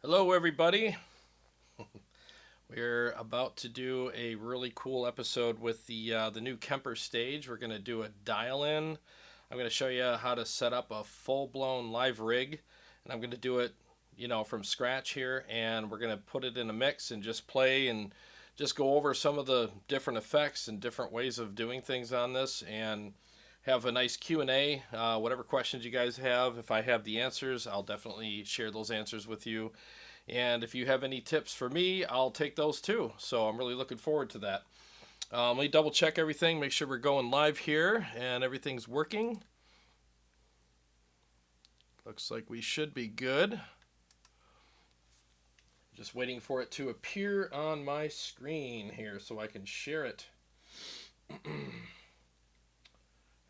Hello, everybody. We're about to do a really cool episode with the new Kemper Stage. We're going to do a dial-in. I'm going to show you how to set up a full-blown live rig, and I'm going to do it, from scratch here. And we're going to put it in a mix and just play and just go over some of the different effects and different ways of doing things on this, and have a nice Q&A. Whatever questions you guys have, if I have the answers, I'll definitely share those answers with you. And if you have any tips for me, I'll take those too. So I'm really looking forward to that. Let me double check everything, make sure we're going live here and everything's working. Looks like we should be good. Just waiting for it to appear on my screen here so I can share it.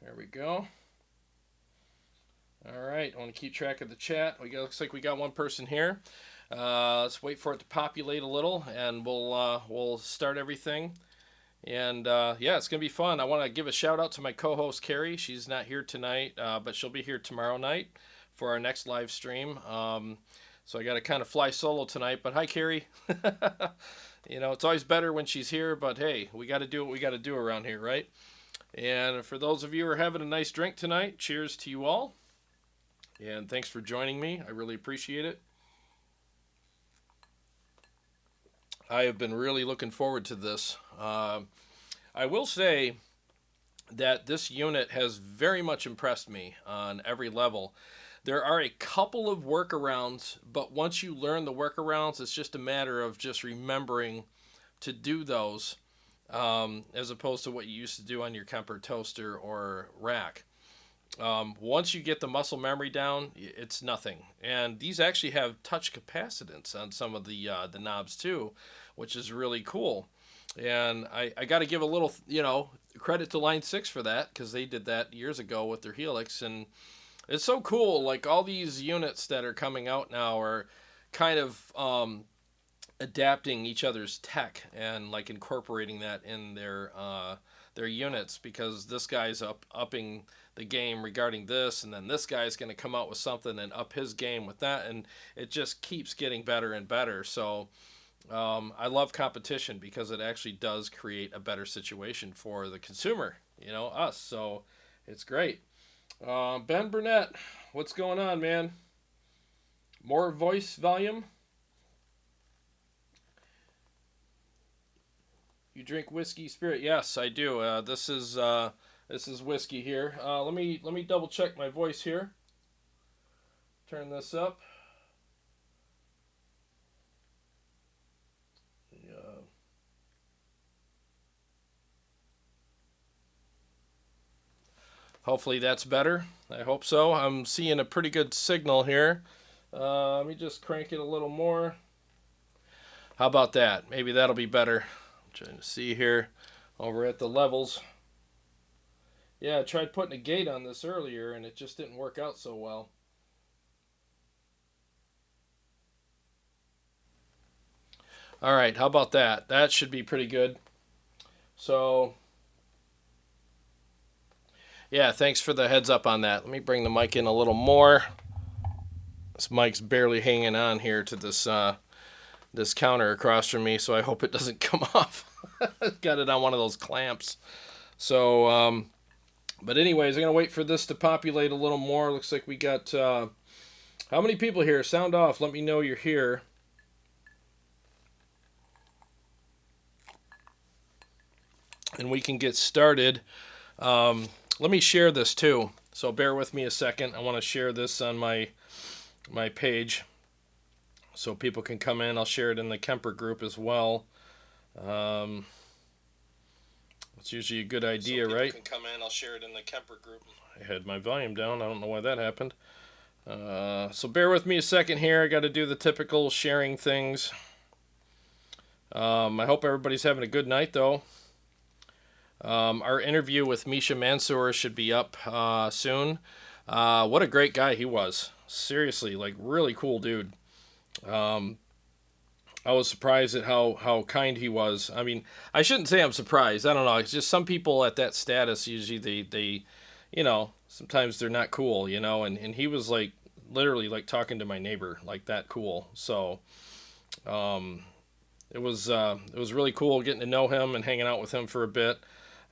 There we go. All right, I want to keep track of the chat. Looks like we got one person here. Let's wait for it to populate a little, and we'll start everything. And yeah, it's gonna be fun. I want to give a shout out to my co-host Carrie. She's not here tonight, but she'll be here tomorrow night for our next live stream. So I got to kind of fly solo tonight. But hi, Carrie. It's always better when she's here. But hey, we got to do what we got to do around here, right? And for those of you who are having a nice drink tonight, cheers to you all. And thanks for joining me. I really appreciate it. I have been really looking forward to this. I will say that this unit has very much impressed me on every level. There are a couple of workarounds, but once you learn the workarounds, it's just a matter of just remembering to do those, as opposed to what you used to do on your Kemper toaster or rack. Once you get the muscle memory down, it's nothing. And these actually have touch capacitance on some of the knobs too, which is really cool. And I got to give a little, credit to Line 6 for that, because they did that years ago with their Helix. And it's so cool. Like, all these units that are coming out now are kind of adapting each other's tech and like incorporating that in their units, because this guy's upping the game regarding this, and then this guy's going to come out with something and up his game with that, and it just keeps getting better and better. So I love competition, because it actually does create a better situation for the consumer, us. So it's great. Ben Burnett, what's going on, man? More voice volume? You drink whiskey spirit? Yes, I do. This is whiskey here. Let me double check my voice here. Turn this up. Hopefully that's better. I hope so. I'm seeing a pretty good signal here. Let me just crank it a little more. How about that? Maybe that'll be better. I'm trying to see here over at the levels. Yeah, I tried putting a gate on this earlier, and it just didn't work out so well. All right, how about that? That should be pretty good. So, yeah, thanks for the heads up on that. Let me bring the mic in a little more. This mic's barely hanging on here to this counter across from me, so I hope it doesn't come off. Got it on one of those clamps. So, but anyways, I'm going to wait for this to populate a little more. Looks like we got, how many people here? Sound off. Let me know you're here. And we can get started. Let me share this too. So bear with me a second. I want to share this on my page so people can come in. I'll share it in the Kemper group as well. It's usually a good idea, so right? Can come in. I'll share it in the Kemper group. I had my volume down. I don't know why that happened. So bear with me a second here. I got to do the typical sharing things. I hope everybody's having a good night, though. Our interview with Misha Mansour should be up soon. What a great guy he was. Seriously, like, really cool dude. I was surprised at how kind he was. I mean, I shouldn't say I'm surprised. I don't know. It's just some people at that status, usually they sometimes they're not cool, and he was like literally like talking to my neighbor, like that cool. So it was really cool getting to know him and hanging out with him for a bit.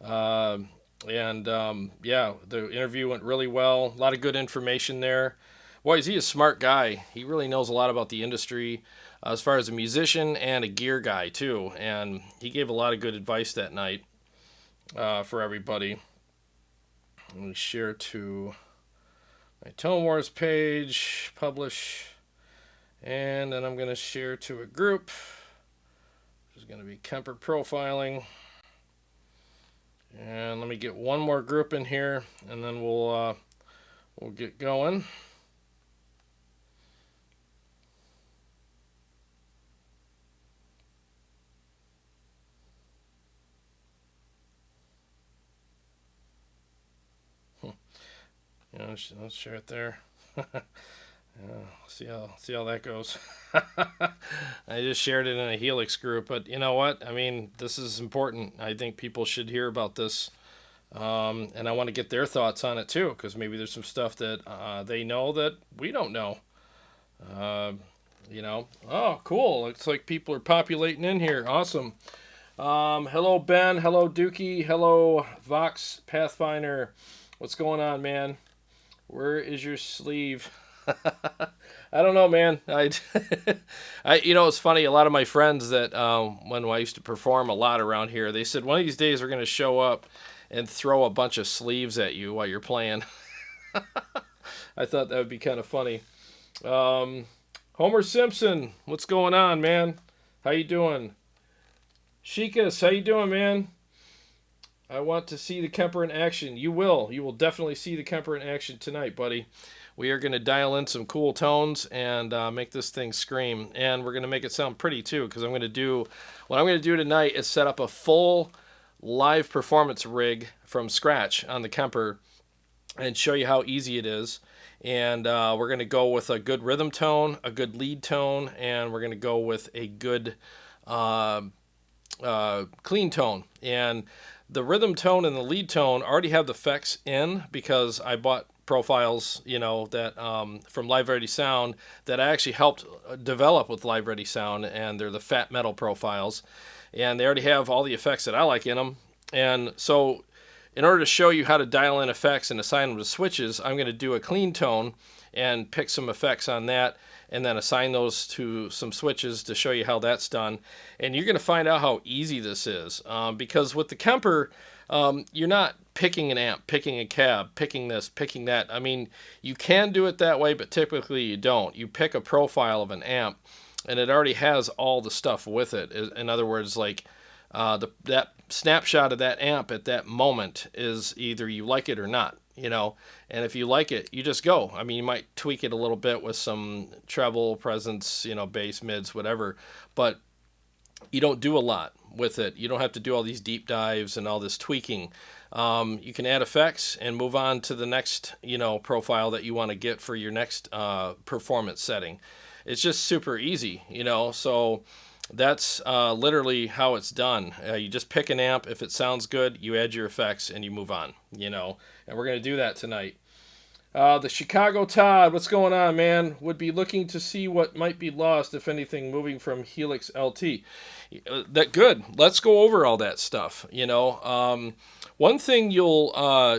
Uh, yeah, the interview went really well. A lot of good information there. Boy, is he a smart guy. He really knows a lot about the industry as far as a musician and a gear guy, too. And he gave a lot of good advice that night for everybody. Let me share to my Tone Wars page, publish, and then I'm going to share to a group, which is going to be Kemper Profiling. And let me get one more group in here, and then we'll get going. Let's share it there. See how that goes. I just shared it in a Helix group, but you know what? I mean, this is important. I think people should hear about this, and I want to get their thoughts on it too, because maybe there's some stuff that they know that we don't know. Oh, cool! Looks like people are populating in here. Awesome. Hello, Ben. Hello, Dookie. Hello, Vox Pathfinder. What's going on, man? Where is your sleeve? I don't know, man. It's funny. A lot of my friends that when I used to perform a lot around here, they said one of these days we're going to show up and throw a bunch of sleeves at you while you're playing. I thought that would be kind of funny. Homer Simpson, what's going on, man? How you doing? Shikas, how you doing, man? I want to see the Kemper in action. You will. You will definitely see the Kemper in action tonight, buddy. We are going to dial in some cool tones and make this thing scream. And we're going to make it sound pretty, too, because what I'm going to do tonight is set up a full live performance rig from scratch on the Kemper and show you how easy it is. And we're going to go with a good rhythm tone, a good lead tone, and we're going to go with a good clean tone. And the rhythm tone and the lead tone already have the effects in because I bought profiles, that from Live Ready Sound that I actually helped develop with Live Ready Sound, and they're the Fat Metal profiles, and they already have all the effects that I like in them. And so in order to show you how to dial in effects and assign them to switches, I'm going to do a clean tone and pick some effects on that, and then assign those to some switches to show you how that's done. And you're going to find out how easy this is, because with the Kemper, you're not picking an amp, picking a cab, picking this, picking that. I mean, you can do it that way, but typically you don't. You pick a profile of an amp, and it already has all the stuff with it. In other words, like that snapshot of that amp at that moment is either you like it or not. And if you like it, you just go. I mean, you might tweak it a little bit with some treble, presence, bass, mids, whatever, but you don't do a lot with it. You don't have to do all these deep dives and all this tweaking. You can add effects and move on to the next, profile that you want to get for your next performance setting. It's just super easy, so that's literally how it's done. You just pick an amp. If it sounds good, you add your effects and you move on, and we're going to do that tonight. The Chicago Todd, what's going on, man? Would be looking to see what might be lost, if anything, moving from Helix LT. That good. Let's go over all that stuff. One thing you'll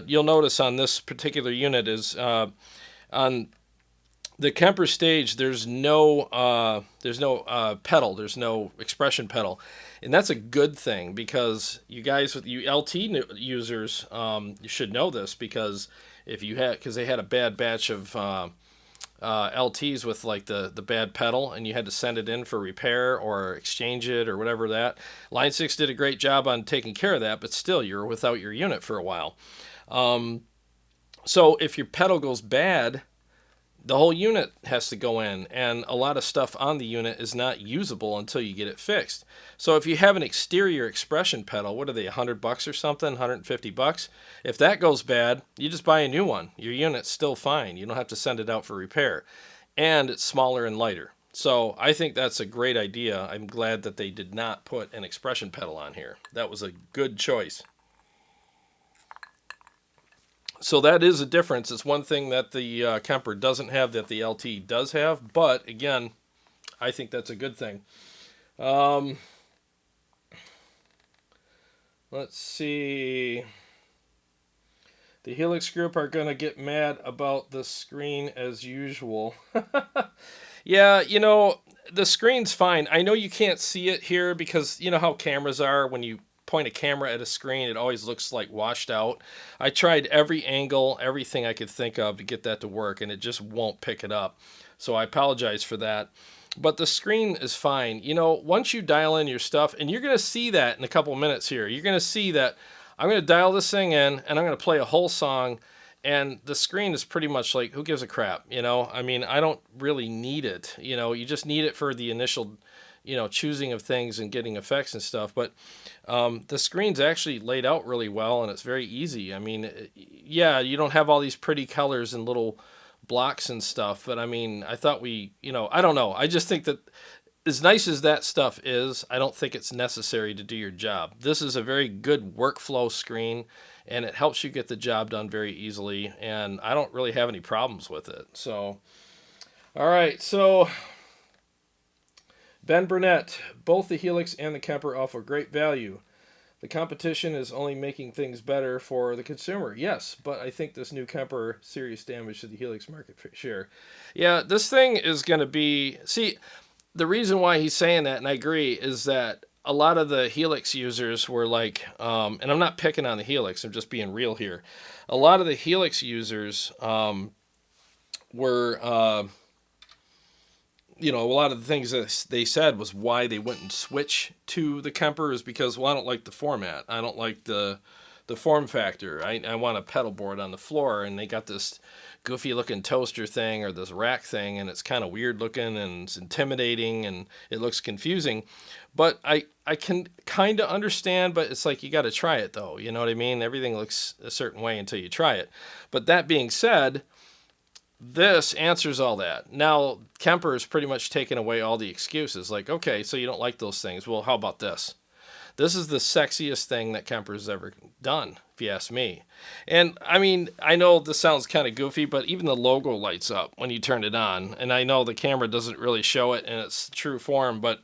notice on this particular unit is on the Kemper Stage, there's no pedal, there's no expression pedal, and that's a good thing because you guys, with you LT users, you should know this because because they had a bad batch of LTs with like the bad pedal, and you had to send it in for repair or exchange it or whatever. That Line 6 did a great job on taking care of that, but still you're without your unit for a while. So if your pedal goes bad, the whole unit has to go in, and a lot of stuff on the unit is not usable until you get it fixed. So if you have an exterior expression pedal, what are they, $100 or something, $150? If that goes bad, you just buy a new one. Your unit's still fine. You don't have to send it out for repair. And it's smaller and lighter. So I think that's a great idea. I'm glad that they did not put an expression pedal on here. That was a good choice. So that is a difference. It's one thing that the Kemper doesn't have that the LT does have, but again, I think that's a good thing. Um, let's see. The Helix group are going to get mad about the screen as usual. Yeah, the screen's fine. I know you can't see it here because you know how cameras are. When you point a camera at a screen, it always looks like washed out. I tried every angle, everything I could think of to get that to work, and it just won't pick it up. So I apologize for that. But the screen is fine. Once you dial in your stuff, and you're going to see that in a couple minutes here, you're going to see that I'm going to dial this thing in, and I'm going to play a whole song, and the screen is pretty much like, who gives a crap? I mean, I don't really need it. You just need it for the initial, choosing of things and getting effects and stuff. But the screen's actually laid out really well, and it's very easy. I mean, yeah, you don't have all these pretty colors and little blocks and stuff, but I mean, I thought I don't know. I just think that as nice as that stuff is, I don't think it's necessary to do your job. This is a very good workflow screen, and it helps you get the job done very easily, and I don't really have any problems with it. So, all right, so Ben Burnett, both the Helix and the Kemper offer great value. The competition is only making things better for the consumer. Yes, but I think this new Kemper serious damage to the Helix market share. Yeah, this thing is going to be... See, the reason why he's saying that, and I agree, is that a lot of the Helix users were like, and I'm not picking on the Helix, I'm just being real here. A lot of the Helix users were, a lot of the things that they said was why they wouldn't switch to the Kemper is because, well, I don't like the format. I don't like the form factor. I want a pedal board on the floor, and they got this goofy looking toaster thing or this rack thing, and it's kind of weird looking and it's intimidating and it looks confusing. But I can kind of understand, but it's like you got to try it though. You know what I mean? Everything looks a certain way until you try it. But that being said, this answers all that. Now, Kemper has pretty much taken away all the excuses. Like, okay, so you don't like those things. Well, how about this? This is the sexiest thing that Kemper's ever done, if you ask me. And, I mean, I know this sounds kind of goofy, but even the logo lights up when you turn it on. And I know the camera doesn't really show it in its true form, but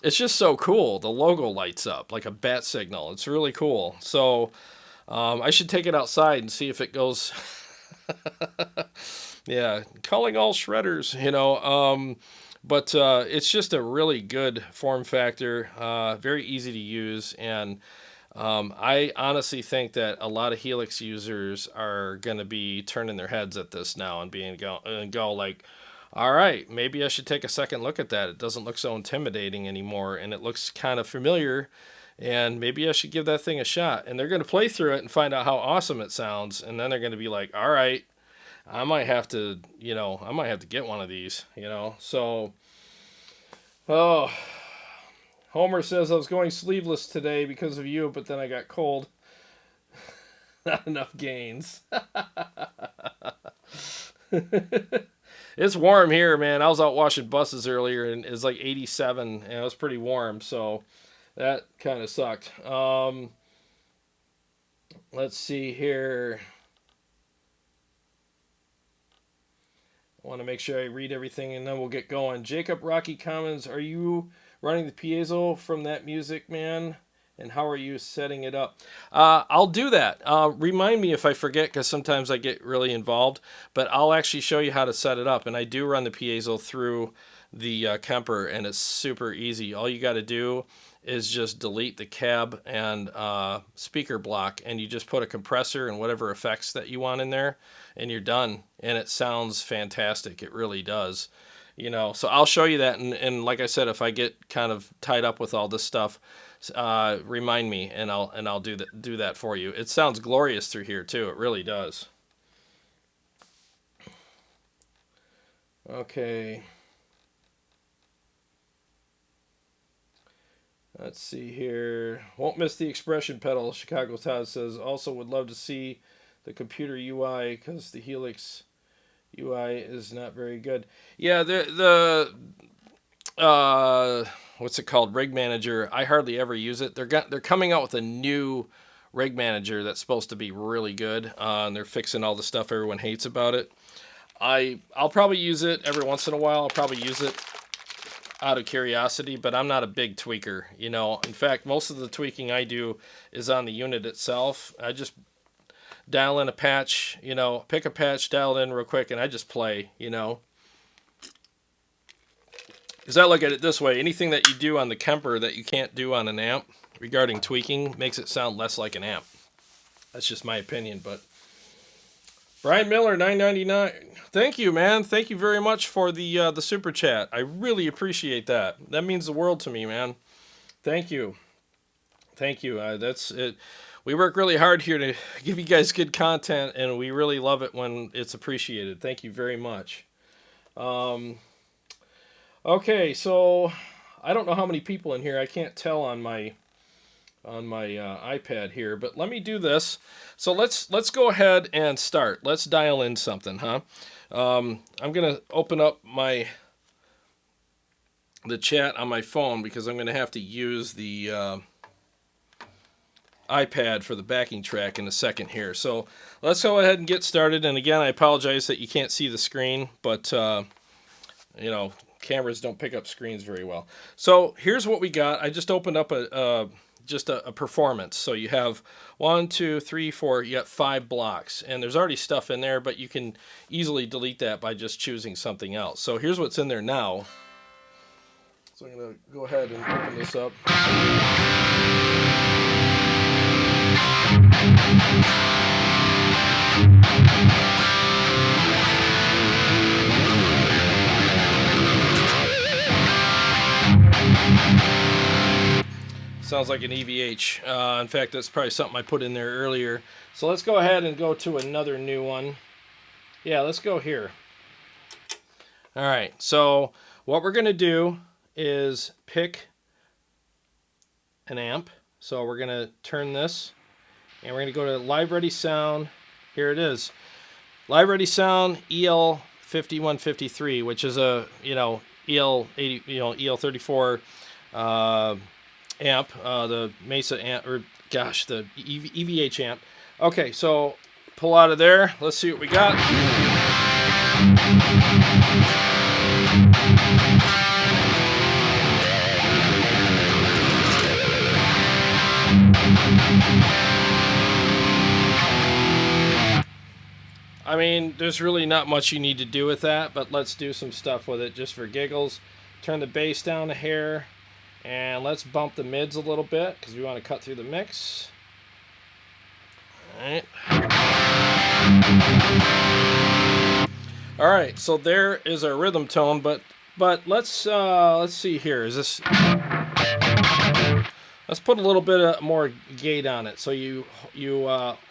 it's just so cool. The logo lights up like a bat signal. It's really cool. So I should take it outside and see if it goes... Yeah, calling all shredders, But it's just a really good form factor, very easy to use, and I honestly think that a lot of Helix users are going to be turning their heads at this now and go like, all right, maybe I should take a second look at that. It doesn't look so intimidating anymore, and it looks kind of familiar, and maybe I should give that thing a shot. And they're going to play through it and find out how awesome it sounds, and then they're going to be like, all right, I might have to get one of these, So, oh, Homer says I was going sleeveless today because of you, but then I got cold. Not enough gains. It's warm here, man. I was out washing buses earlier, and it was like 87, and it was pretty warm, so that kind of sucked. Let's see here. I want to make sure I read everything, and then we'll get going. Jacob Rocky Commons, are you running the piezo from that music, man? And how are you setting it up? I'll do that. Remind me if I forget, because sometimes I get really involved. But I'll actually show you how to set it up. And I do run the piezo through the Kemper, and it's super easy. All you got to do is just delete the cab and speaker block, and you just put a compressor and whatever effects that you want in there, and you're done. And it sounds fantastic. It really does. So I'll show you that. And like I said, if I get kind of tied up with all this stuff, remind me, and I'll do that for you. It sounds glorious through here too. It really does. Okay. Let's see here. Won't miss the expression pedal. Chicago Todd says also would love to see the computer UI because the Helix UI is not very good. Yeah, the what's it called? Rig Manager. I hardly ever use it. They're coming out with a new rig manager that's supposed to be really good, and they're fixing all the stuff everyone hates about it. I'll probably use it every once in a while. I'll probably use it out of curiosity, but I'm not a big tweaker. You know, in fact, most of the tweaking I do is on the unit itself. I just dial in a patch, you know, pick a patch, dial it in real quick, and I just play, you know. Because I look at it this way, anything that you do on the Kemper that you can't do on an amp regarding tweaking makes it sound less like an amp. That's just my opinion, but Brian Miller, $9.99. Thank you, man. Thank you very much for the super chat. I really appreciate that. That means the world to me, man. Thank you. Thank you. That's it. We work really hard here to give you guys good content, and we really love it when it's appreciated. Thank you very much. Okay, so I don't know how many people in here. I can't tell on my iPad here, but let me do this. So let's go ahead and start. Let's dial in something, huh? I'm gonna open up the chat on my phone because I'm gonna have to use the iPad for the backing track in a second here. So let's go ahead and get started. And again, I apologize that you can't see the screen, but you know, cameras don't pick up screens very well. So here's what we got. I just opened up a performance. So you have 1, 2, 3, 4, you got 5 blocks, and there's already stuff in there, but you can easily delete that by just choosing something else. So here's what's in there now. So I'm going to go ahead and open this up. Sounds like an EVH. In fact, that's probably something I put in there earlier. So let's go ahead and go to another new one. Yeah, let's go here. All right, so what we're going to do is pick an amp. So we're going to turn this, and we're going to go to Live Ready Sound. Here it is. Live Ready Sound EL5153, which is a, you know, EL80, you know, EL34 amp, the Mesa amp, or gosh, the EVH amp. Okay, so pull out of there. Let's see what we got. I mean, there's really not much you need to do with that, but let's do some stuff with it just for giggles. Turn the bass down a hair. And let's bump the mids a little bit because we want to cut through the mix. All right, so there is our rhythm tone, but let's see here. Is this? Let's put a little bit more gate on it. So you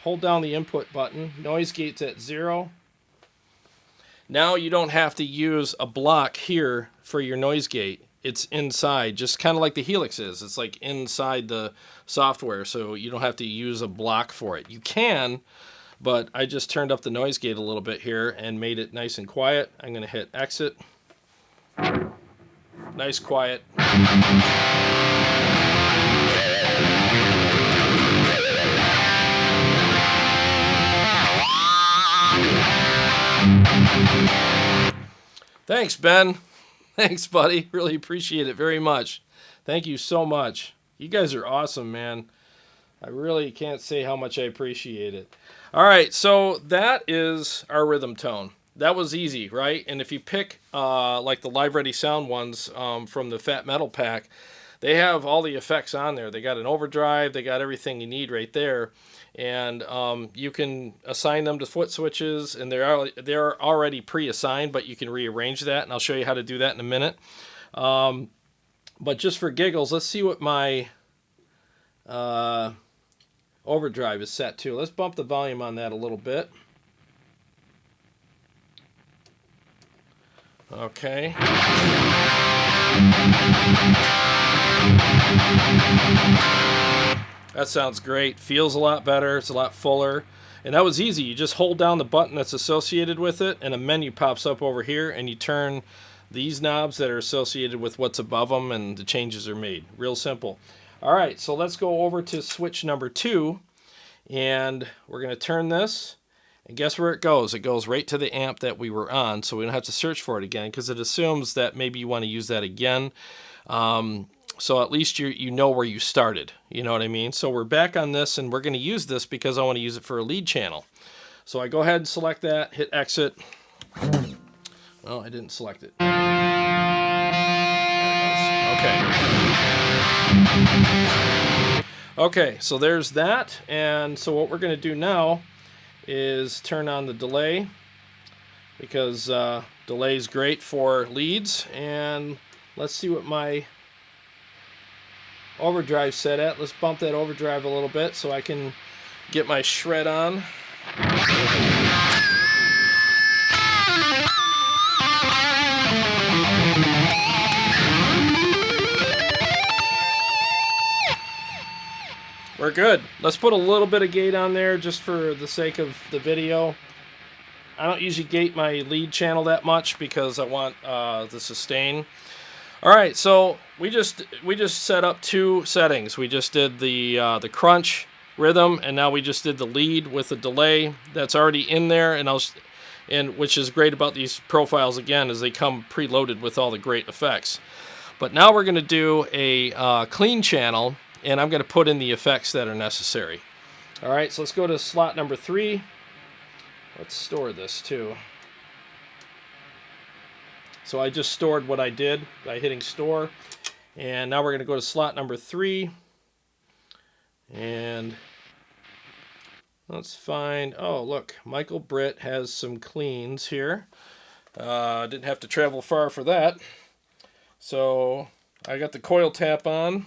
hold down the input button. Noise gate's at 0. Now you don't have to use a block here for your noise gate. It's inside, just kind of like the Helix is. It's like inside the software, so you don't have to use a block for it. You can, but I just turned up the noise gate a little bit here and made it nice and quiet. I'm going to hit exit. Nice quiet. Thanks, Ben. Thanks, buddy. Really appreciate it very much. Thank you so much. You guys are awesome, man. I really can't say how much I appreciate it. All right, so that is our rhythm tone. That was easy, right? And if you pick like the Live Ready Sound ones from the Fat Metal pack, they have all the effects on there. They got an overdrive. They got everything you need right there. And you can assign them to foot switches, and they're already pre-assigned, but you can rearrange that, and I'll show you how to do that in a minute. But just for giggles, let's see what my overdrive is set to. Let's bump the volume on that a little bit. Okay. That sounds great. Feels a lot better. It's a lot fuller. And that was easy. You just hold down the button that's associated with it, and a menu pops up over here, and you turn these knobs that are associated with what's above them, and the changes are made. Real simple. All right, so let's go over to switch number 2. And we're going to turn this, and guess where it goes? It goes right to the amp that we were on, so we don't have to search for it again, because it assumes that maybe you want to use that again. So at least you know where you started. You know what I mean? So we're back on this, and we're going to use this because I want to use it for a lead channel. So I go ahead and select that, hit exit. Oh, I didn't select it. There it goes. Okay. Okay, so there's that. And so what we're going to do now is turn on the delay, because delay is great for leads. And let's see what my overdrive set at. Let's bump that overdrive a little bit so I can get my shred on. We're good. Let's put a little bit of gate on there just for the sake of the video. I don't usually gate my lead channel that much because I want the sustain. All right, so we just set up two settings. We just did the crunch rhythm, and now we just did the lead with the delay that's already in there. And which is great about these profiles again is they come preloaded with all the great effects. But now we're going to do a clean channel, and I'm going to put in the effects that are necessary. All right, so let's go to slot number 3. Let's store this too. So I just stored what I did by hitting store. And now we're going to go to slot number 3. And let's find, oh look, Michael Britt has some cleans here. Didn't have to travel far for that. So I got the coil tap on.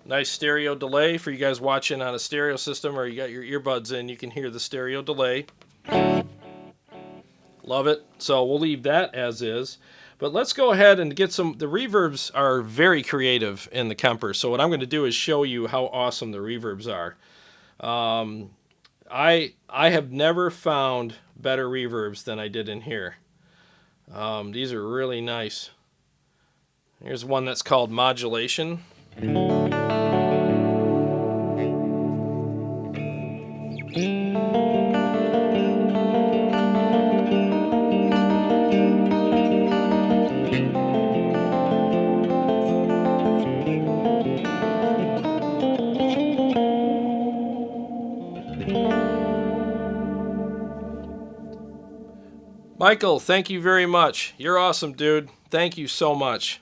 Nice stereo delay for you guys watching on a stereo system, or you got your earbuds in, you can hear the stereo delay. Love it. So we'll leave that as is. But let's go ahead and get some. The reverbs are very creative in the Kemper. So what I'm going to do is show you how awesome the reverbs are. I have never found better reverbs than I did in here. These are really nice. Here's one that's called Modulation. Michael, thank you very much. You're awesome, dude. Thank you so much.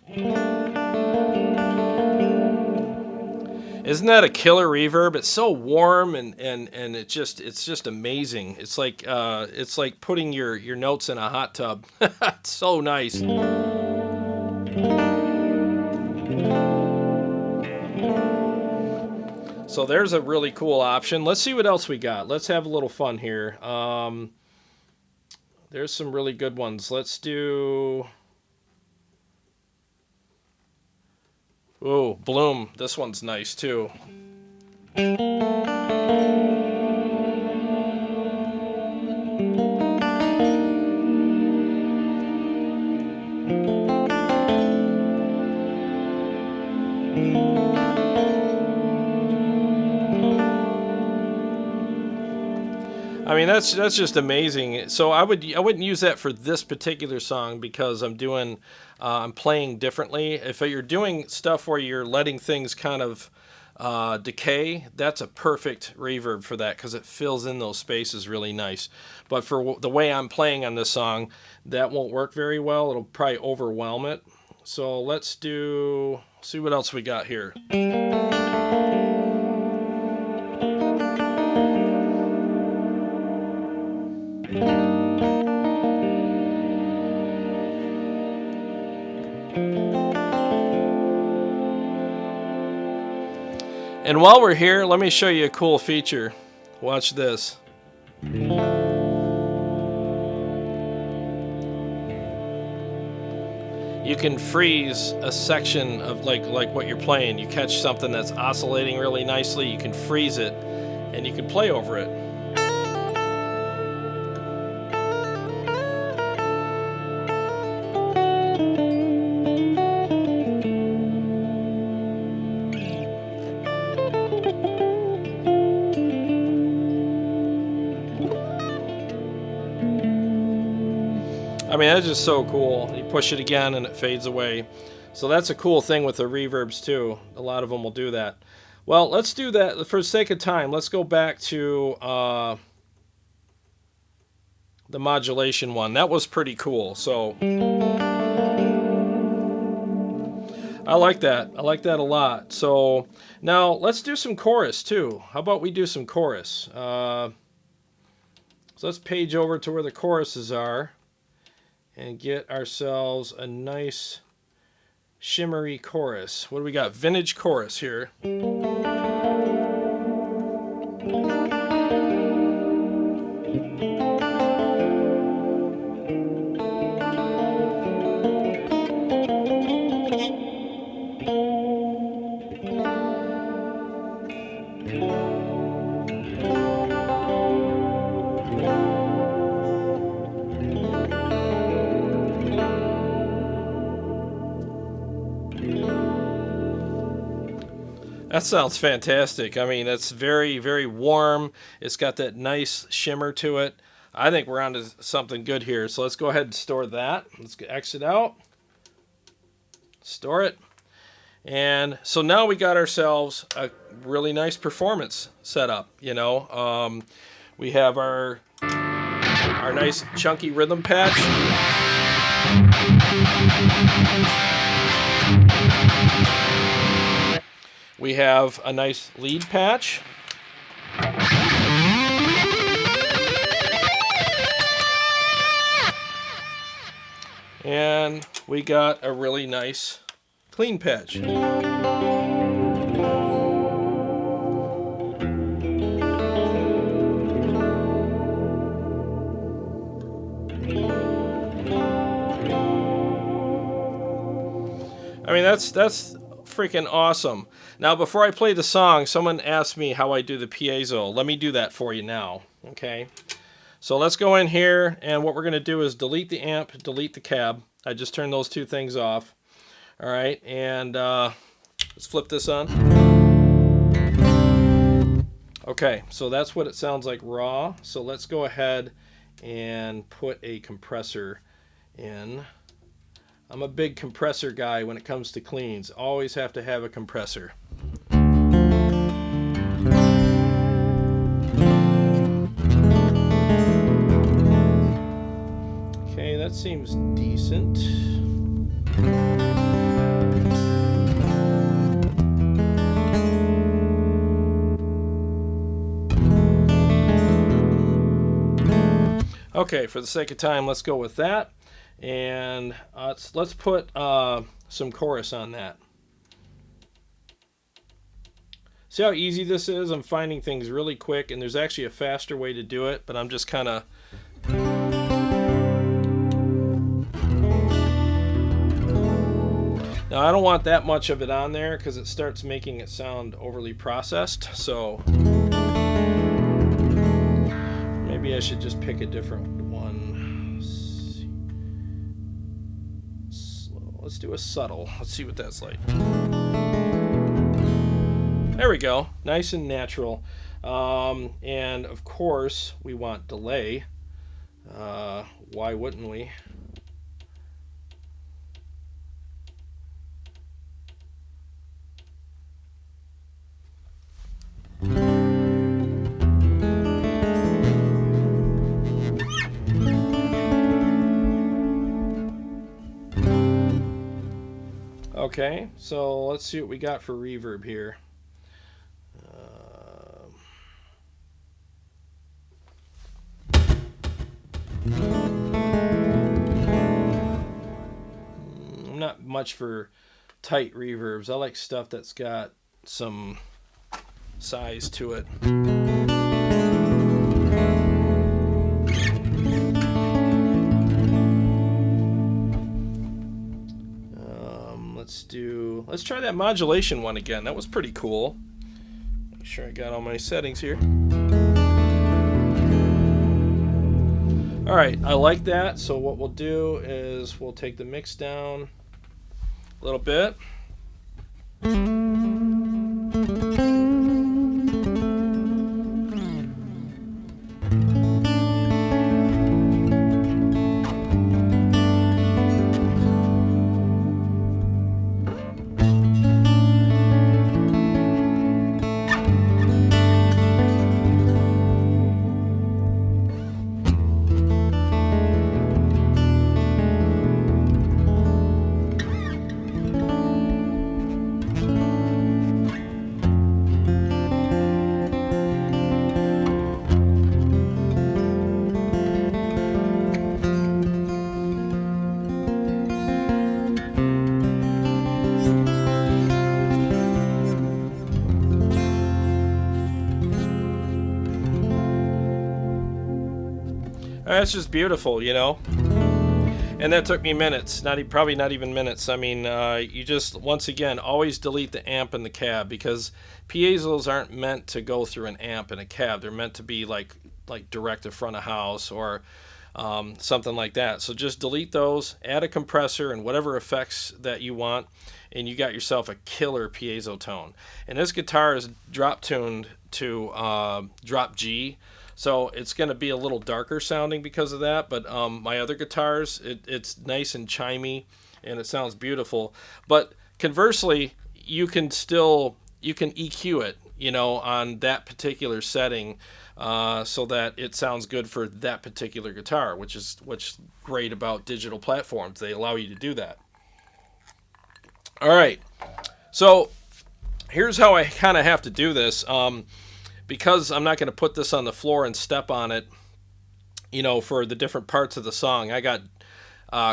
Isn't that a killer reverb? It's so warm and it's just amazing. It's like putting your notes in a hot tub. It's so nice. So there's a really cool option. Let's see what else we got. Let's have a little fun here. There's some really good ones. Let's do... Ooh, Bloom. This one's nice too. I mean, that's just amazing. So I wouldn't use that for this particular song because I'm playing differently. If you're doing stuff where you're letting things kind of decay, that's a perfect reverb for that because it fills in those spaces really nice. But for the way I'm playing on this song, that won't work very well. It'll probably overwhelm it. So let's see what else we got here. And while we're here, let me show you a cool feature. Watch this. You can freeze a section of like what you're playing. You catch something that's oscillating really nicely, you can freeze it, and you can play over it. I mean, that's just so cool. You push it again and it fades away. So that's a cool thing with the reverbs too. A lot of them will do that. Well, let's do that for the sake of time. Let's go back to the modulation one. That was pretty cool. So I like that. I like that a lot. So now let's do some chorus too. How about we do some chorus? So let's page over to where the choruses are and get ourselves a nice shimmery chorus. What do we got? Vintage chorus here. That sounds fantastic. I mean, it's very, very warm. It's got that nice shimmer to it. I think we're on to something good here. So let's go ahead and store that. Let's exit out. Store it. And so now we got ourselves a really nice performance setup. You know, we have our nice chunky rhythm patch. We have a nice lead patch. And we got a really nice clean patch. I mean, that's freaking awesome. Now, before I play the song, someone asked me how I do the piezo. Let me do that for you now, okay? So let's go in here, and what we're going to do is delete the amp, delete the cab. I just turned those two things off. All right, and let's flip this on. Okay, so that's what it sounds like raw. So let's go ahead and put a compressor in. I'm a big compressor guy when it comes to cleans. Always have to have a compressor. Okay, that seems decent. Okay, for the sake of time, let's go with that. And let's put some chorus on that. See how easy this is? I'm finding things really quick, and there's actually a faster way to do it, but I'm just kind of... Now, I don't want that much of it on there because it starts making it sound overly processed, so maybe I should just pick a different one. Let's do a subtle. Let's see what that's like. There we go. Nice and natural. And of course, we want delay. Why wouldn't we? Okay, so let's see what we got for reverb here. I'm not much for tight reverbs. I like stuff that's got some size to it. Let's try that modulation one again. That was pretty cool. Make sure I got all my settings here. All right, I like that. So what we'll do is we'll take the mix down a little bit. That's just beautiful, you know. And that took me minutes, probably not even minutes. I mean, you just, once again, always delete the amp in the cab, because piezos aren't meant to go through an amp in a cab. They're meant to be like direct to front of house, or something like that. So just delete those, add a compressor and whatever effects that you want, and you got yourself a killer piezo tone. And this guitar is drop tuned to drop G. So it's going to be a little darker sounding because of that, but my other guitars, it's nice and chimey, and it sounds beautiful. But conversely, you can EQ it, you know, on that particular setting, so that it sounds good for that particular guitar, which is what's great about digital platforms. They allow you to do that. All right, so here's how I kind of have to do this. Because I'm not going to put this on the floor and step on it, you know, for the different parts of the song. I got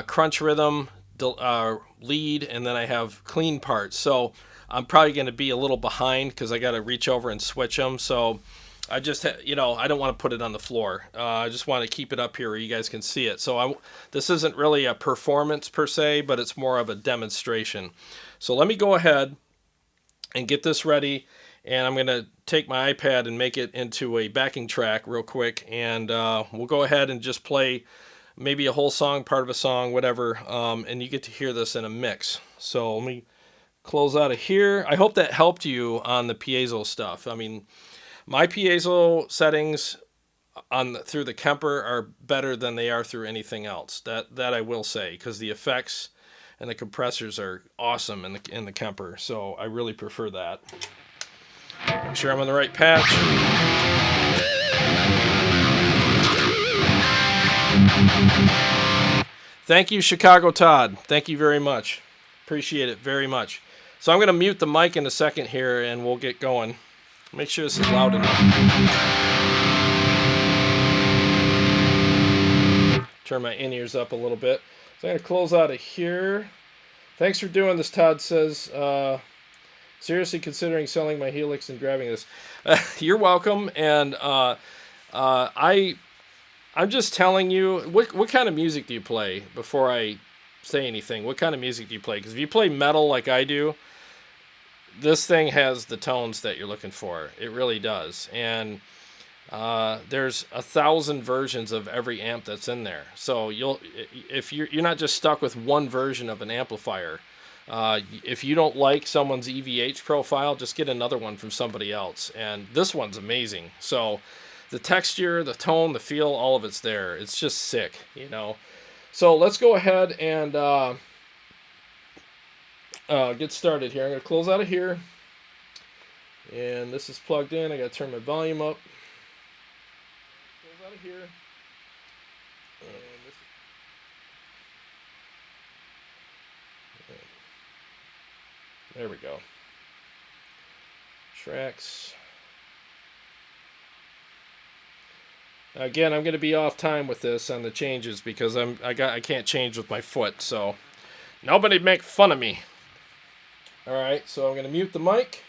crunch rhythm, lead, and then I have clean parts. So I'm probably going to be a little behind because I got to reach over and switch them. So I just, you know, I don't want to put it on the floor. I just want to keep it up here where you guys can see it. So this isn't really a performance per se, but it's more of a demonstration. So let me go ahead and get this ready. And I'm going to take my iPad and make it into a backing track real quick. And we'll go ahead and just play maybe a whole song, part of a song, whatever. And you get to hear this in a mix. So let me close out of here. I hope that helped you on the piezo stuff. I mean, my piezo settings through the Kemper are better than they are through anything else. That I will say, because the effects and the compressors are awesome in the Kemper. So I really prefer that. Make sure I'm on the right patch. Thank you, Chicago Todd. Thank you very much. Appreciate it very much. So I'm going to mute the mic in a second here, and we'll get going. Make sure this is loud enough. Turn my in-ears up a little bit. So I'm going to close out of here. Thanks for doing this, Todd says. Seriously considering selling my Helix and grabbing this. You're welcome. And I'm just telling you, what kind of music do you play before I say anything? What kind of music do you play? Because if you play metal like I do, this thing has the tones that you're looking for. It really does. And there's 1,000 versions of every amp that's in there. So you're not just stuck with one version of an amplifier. If you don't like someone's EVH profile, just get another one from somebody else. And this one's amazing. So the texture, the tone, the feel, all of it's there. It's just sick, you know. So let's go ahead and get started here. I'm going to close out of here. And this is plugged in. I got to turn my volume up. Close out of here. There we go. Tracks. Again, I'm going to be off time with this on the changes because I can't change with my foot, so nobody make fun of me. All right, so I'm going to mute the mic.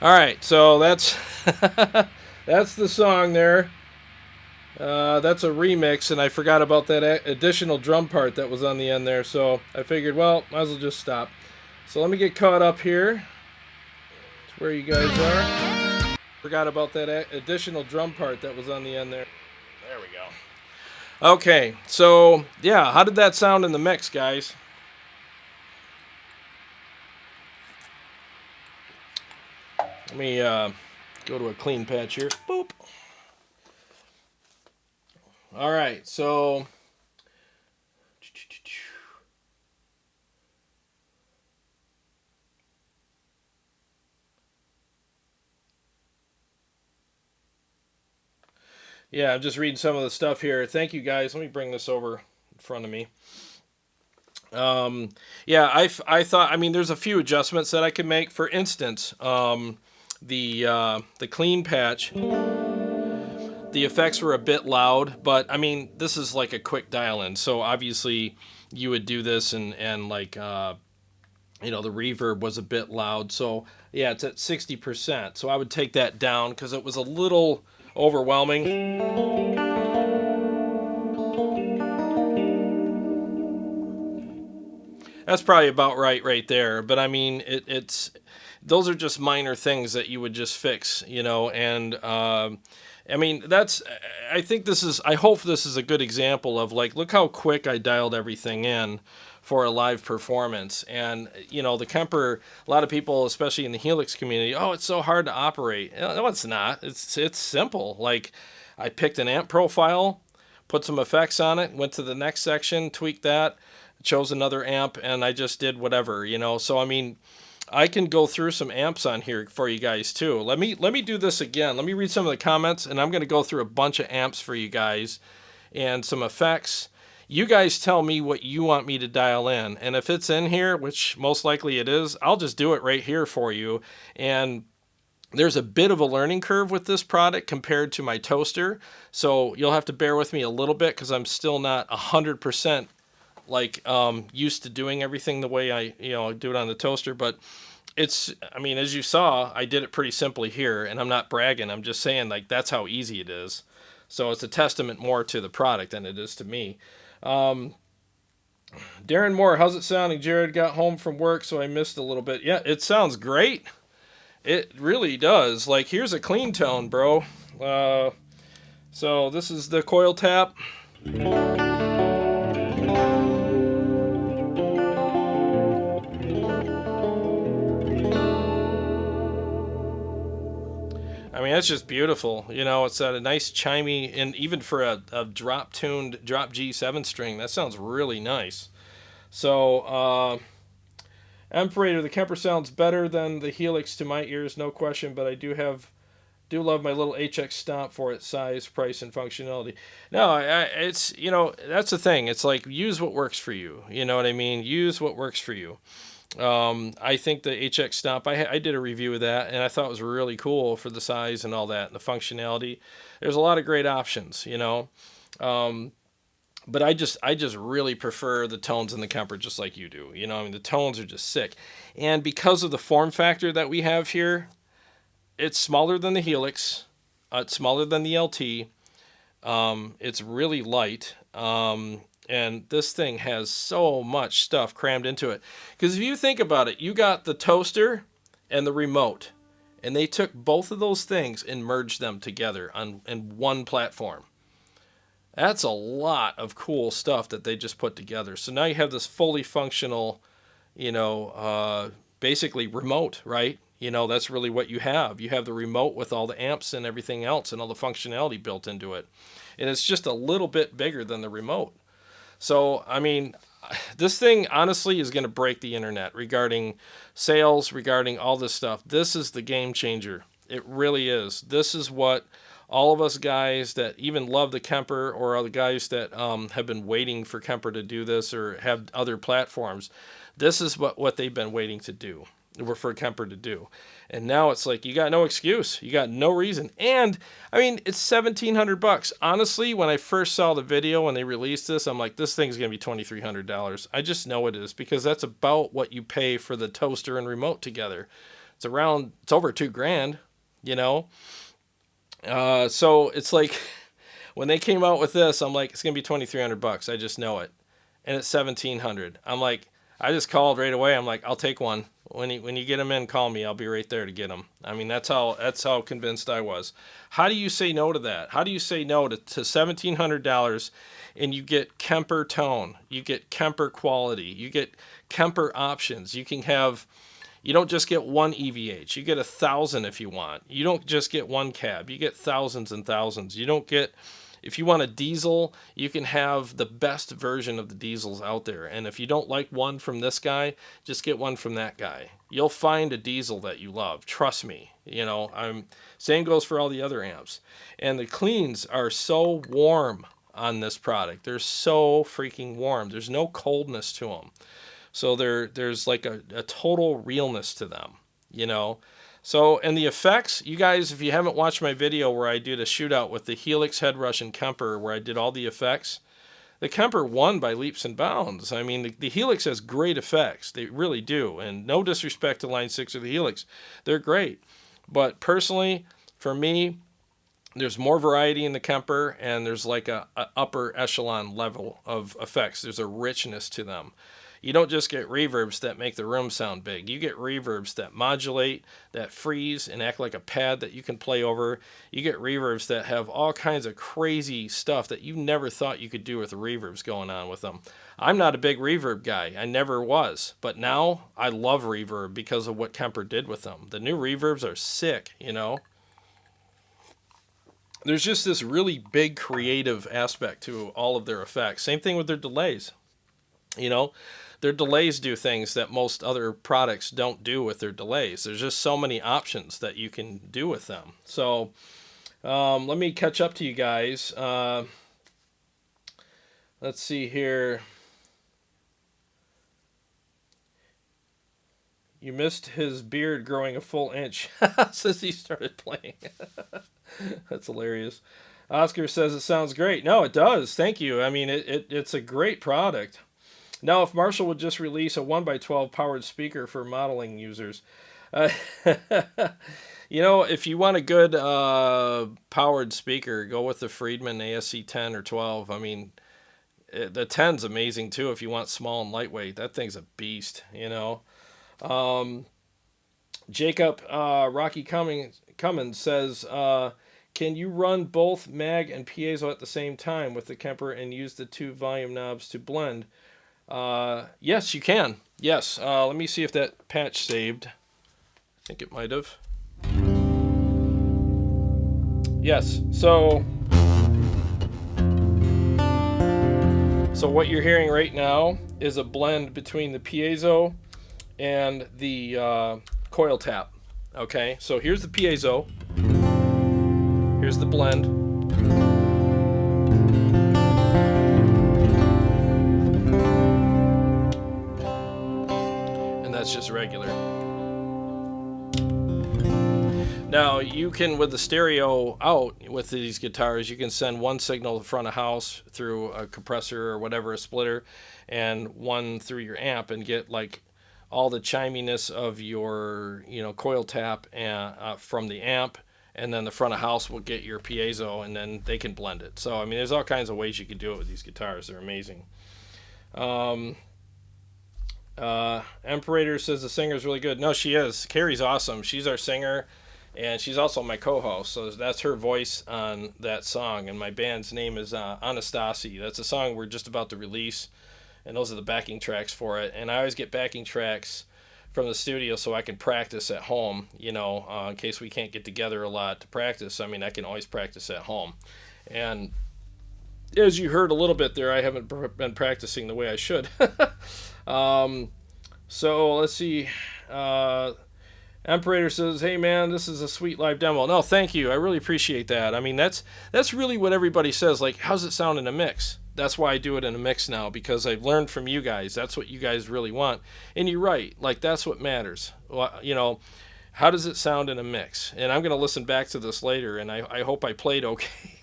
All right, so that's that's the song there. That's a remix, and I forgot about that additional drum part that was on the end there. So I figured, well, might as well just stop. So let me get caught up here to where you guys are. Forgot about that additional drum part that was on the end there. There we go. Okay, so yeah, how did that sound in the mix, guys? Let me go to a clean patch here. Boop. All right, so yeah, I'm just reading some of the stuff here. Thank you guys. Let me bring this over in front of me. Yeah, I thought, I mean, there's a few adjustments that I could make. For instance, the clean patch, the effects were a bit loud, but I mean, this is like a quick dial-in, so obviously you would do this and like you know, the reverb was a bit loud. So yeah, it's at 60%. So I would take that down because it was a little overwhelming. That's probably about right there. But I mean, it's those are just minor things that you would just fix, you know. And I mean, that's I think this is I hope this is a good example of like, look how quick I dialed everything in for a live performance. And you know, the Kemper, a lot of people, especially in the Helix community, oh, it's so hard to operate. No, it's not. It's simple. Like, I picked an amp profile, put some effects on it, went to the next section, tweaked that, chose another amp, and I just did whatever, you know. So I mean, I can go through some amps on here for you guys too. Let me do this again. Let me read some of the comments, and I'm going to go through a bunch of amps for you guys and some effects. You guys tell me what you want me to dial in, and if it's in here, which most likely it is, I'll just do it right here for you. And there's a bit of a learning curve with this product compared to my toaster, so you'll have to bear with me a little bit because I'm still not 100% like used to doing everything the way I do it on the toaster. But it's, I mean, as you saw, I did it pretty simply here, and I'm not bragging. I'm just saying, like, that's how easy it is. So it's a testament more to the product than it is to me. Darren Moore, how's it sounding? Jared got home from work, so I missed a little bit. Yeah, it sounds great. It really does. Like, here's a clean tone, bro. So this is the coil tap. I mean, that's just beautiful. You know, it's a nice chimey, and even for a drop-tuned drop G7 string, that sounds really nice. So, Emperator, the Kemper sounds better than the Helix to my ears, no question, but I do love my little HX stomp for its size, price, and functionality. No, it's, you know, that's the thing. It's like, use what works for you. You know what I mean? Use what works for you. I think the HX Stomp, I did a review of that, and I thought it was really cool for the size and all that, and the functionality. There's a lot of great options, you know. But I just really prefer the tones in the Kemper, just like you do. You know, I mean, the tones are just sick. And because of the form factor that we have here, it's smaller than the Helix. It's smaller than the LT. It's really light. And this thing has so much stuff crammed into it. Because if you think about it, you got the toaster and the remote. And they took both of those things and merged them together in one platform. That's a lot of cool stuff that they just put together. So now you have this fully functional, you know, basically remote, right? You know, that's really what you have. You have the remote with all the amps and everything else and all the functionality built into it. And it's just a little bit bigger than the remote. So, I mean, this thing honestly is going to break the internet regarding sales, regarding all this stuff. This is the game changer. It really is. This is what all of us guys that even love the Kemper, or other guys that have been waiting for Kemper to do this or have other platforms, this is what they've been waiting to do, for Kemper to do. And now it's like, you got no excuse. You got no reason. And I mean, it's $1,700. Honestly, when I first saw the video when they released this, I'm like, this thing's going to be $2,300. I just know it is, because that's about what you pay for the toaster and remote together. it's over $2,000, you know. So it's like when they came out with this, I'm like, it's gonna be $2,300. I just know it, and it's $1,700. I'm like, I just called right away. I'm like, I'll take one. When you get them in, call me. I'll be right there to get them. I mean, that's how convinced I was. How do you say no to that? How do you say no to $1,700 and you get Kemper tone, you get Kemper quality, you get Kemper options. You don't just get one EVH. You get 1,000 if you want. You don't just get one cab. You get thousands and thousands. You don't get, if you want a diesel, you can have the best version of the diesels out there. And if you don't like one from this guy, just get one from that guy. You'll find a diesel that you love. Trust me. You know, same goes for all the other amps. And the cleans are so warm on this product. They're so freaking warm. There's no coldness to them. So there's like a total realness to them, you know. So, and the effects, you guys, if you haven't watched my video where I did a shootout with the Helix, Head Rush, and Kemper, where I did all the effects, the Kemper won by leaps and bounds. I mean, the Helix has great effects. They really do. And no disrespect to Line 6 or the Helix. They're great. But personally, for me, there's more variety in the Kemper, and there's like a upper echelon level of effects. There's a richness to them. You don't just get reverbs that make the room sound big. You get reverbs that modulate, that freeze, and act like a pad that you can play over. You get reverbs that have all kinds of crazy stuff that you never thought you could do with the reverbs going on with them. I'm not a big reverb guy. I never was. But now I love reverb because of what Kemper did with them. The new reverbs are sick, you know. There's just this really big creative aspect to all of their effects. Same thing with their delays, you know. Their delays do things that most other products don't do with their delays. There's just so many options that you can do with them. So let me catch up to you guys. Let's see here. You missed his beard growing a full inch since he started playing. That's hilarious. Oscar says it sounds great. No, it does. Thank you. I mean, it's a great product. Now, if Marshall would just release a 1x12 powered speaker for modeling users. You know, if you want a good powered speaker, go with the Friedman ASC 10 or 12. I mean, the 10's amazing too if you want small and lightweight. That thing's a beast, you know. Jacob Rocky Cummins says, can you run both mag and piezo at the same time with the Kemper and use the two volume knobs to blend? Yes, you can. Yes. Let me see if that patch saved. I think it might have. Yes. So what you're hearing right now is a blend between the piezo and the coil tap. Okay. So here's the piezo. Here's the blend. That's just regular. Now you can, with the stereo out with these guitars, you can send one signal to the front of house through a compressor or whatever, a splitter, and one through your amp, and get like all the chiminess of your, you know, coil tap and from the amp, and then the front of house will get your piezo, and then they can blend it. So I mean, there's all kinds of ways you can do it with these guitars. They're amazing. Emperator says the singer's really good. No, she is. Carrie's awesome. She's our singer, and she's also my co-host. So that's her voice on that song. And my band's name is Anastasi. That's a song we're just about to release, and those are the backing tracks for it. And I always get backing tracks from the studio so I can practice at home, you know, in case we can't get together a lot to practice. I mean, I can always practice at home. And as you heard a little bit there, I haven't been practicing the way I should. So let's see. Emperator says, hey man, this is a sweet live demo. No, thank you. I really appreciate that. I mean, that's really what everybody says. Like, how's it sound in a mix? That's why I do it in a mix now, because I've learned from you guys. That's what you guys really want. And you're right. Like, that's what matters. Well, you know, how does it sound in a mix? And I'm going to listen back to this later, and I hope I played okay.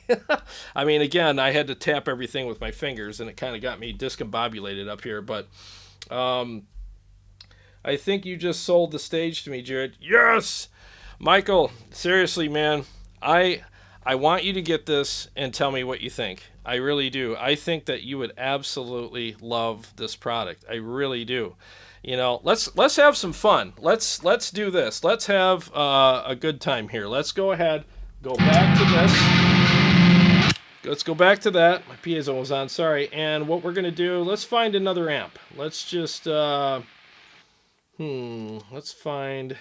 I mean, again, I had to tap everything with my fingers, and it kind of got me discombobulated up here. But I I think you just sold the stage to me, Jared. Yes! Michael, seriously, man, I want you to get this and tell me what you think. I really do. I think that you would absolutely love this product. I really do. You know, let's have some fun. Let's do this. Let's have a good time here. Let's go ahead, go back to this. Let's go back to that. My piezo was on. Sorry. And what we're gonna do? Let's find another amp. Let's just let's find.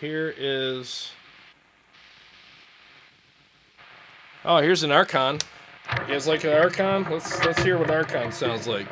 Here is. Oh, here's an Archon. You guys like an Archon? Let's hear what Archon sounds like.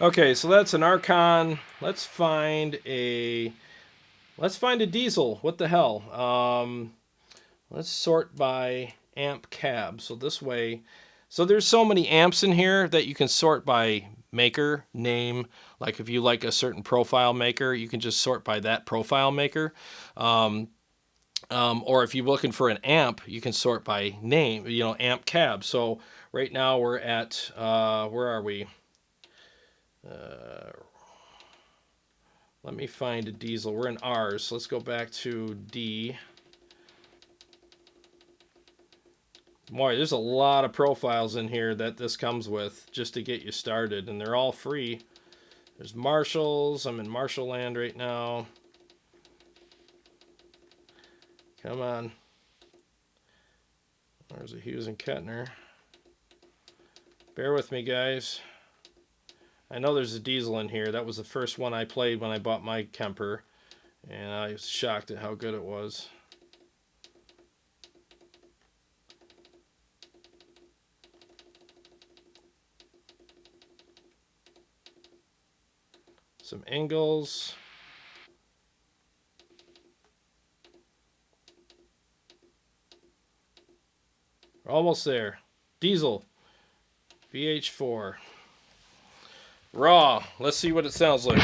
Okay, so that's an Archon. Let's find a diesel. What the hell? Let's sort by amp cab. So this way, so there's so many amps in here that you can sort by maker, name. Like if you like a certain profile maker, you can just sort by that profile maker. Or if you're looking for an amp, you can sort by name, you know, amp cab. So right now we're at, where are we? Let me find a diesel. We're in R's. So let's go back to D. Boy, there's a lot of profiles in here that this comes with just to get you started, and they're all free. There's Marshalls. I'm in Marshall land right now. Come on. There's a Hughes and Kettner. Bear with me, guys. I know there's a diesel in here. That was the first one I played when I bought my Kemper, and I was shocked at how good it was. Some Ingalls. We're almost there. Diesel. VH4. Raw. Let's see what it sounds like.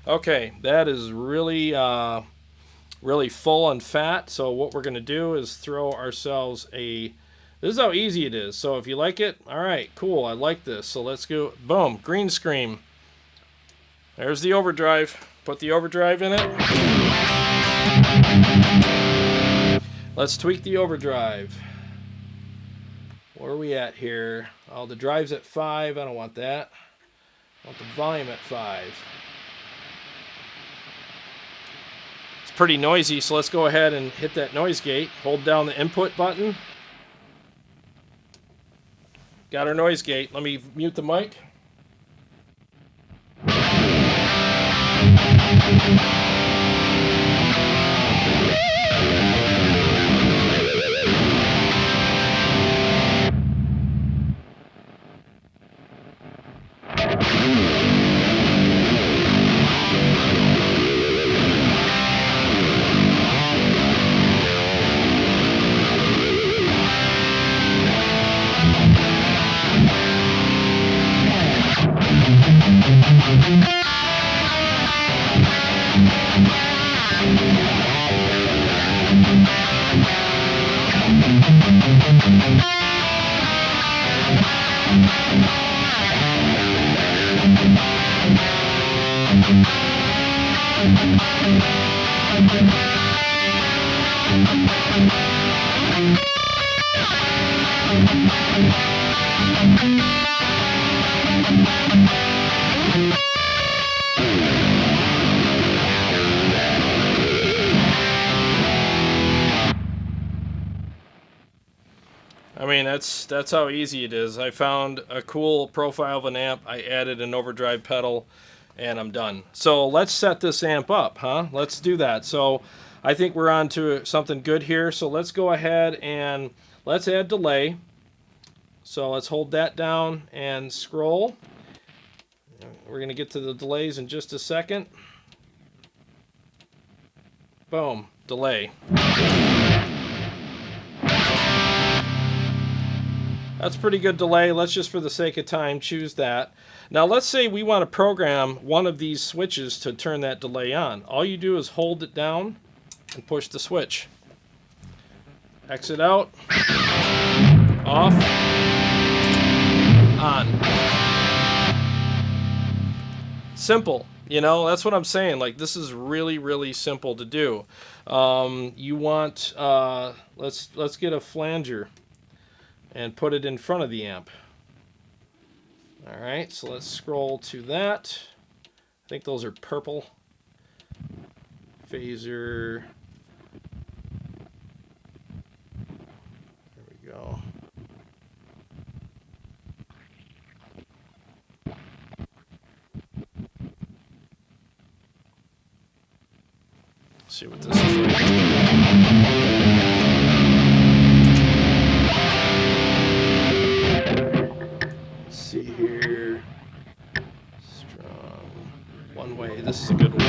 Okay, that is really really full and fat. So what we're going to do is throw ourselves a... This is how easy it is. So if you like it, all right, cool. I like this. So let's go. Boom. Green screen. There's the overdrive. Put the overdrive in it. Let's tweak the overdrive. Where are we at here? Oh, the drive's at 5. I don't want that. I want the volume at 5. It's pretty noisy, so let's go ahead and hit that noise gate. Hold down the input button. Got our noise gate. Let me mute the mic. I mean, that's how easy it is. I found a cool profile of an amp. I added an overdrive pedal, and I'm done. So let's set this amp up, huh? Let's do that. So I think we're on to something good here. So let's go ahead and let's add delay. So let's hold that down and scroll. We're going to get to the delays in just a second. Boom, delay. That's pretty good delay. Let's just, for the sake of time, choose that. Now let's say we want to program one of these switches to turn that delay on. All you do is hold it down and push the switch. Exit out. Off. On. Simple. You know, that's what I'm saying. Like, this is really, really simple to do. You want, let's get a flanger and put it in front of the amp. All right, so let's scroll to that. I think those are purple. Phaser. There we go. Let's see what this is like. See here, strong, one way, this is a good one.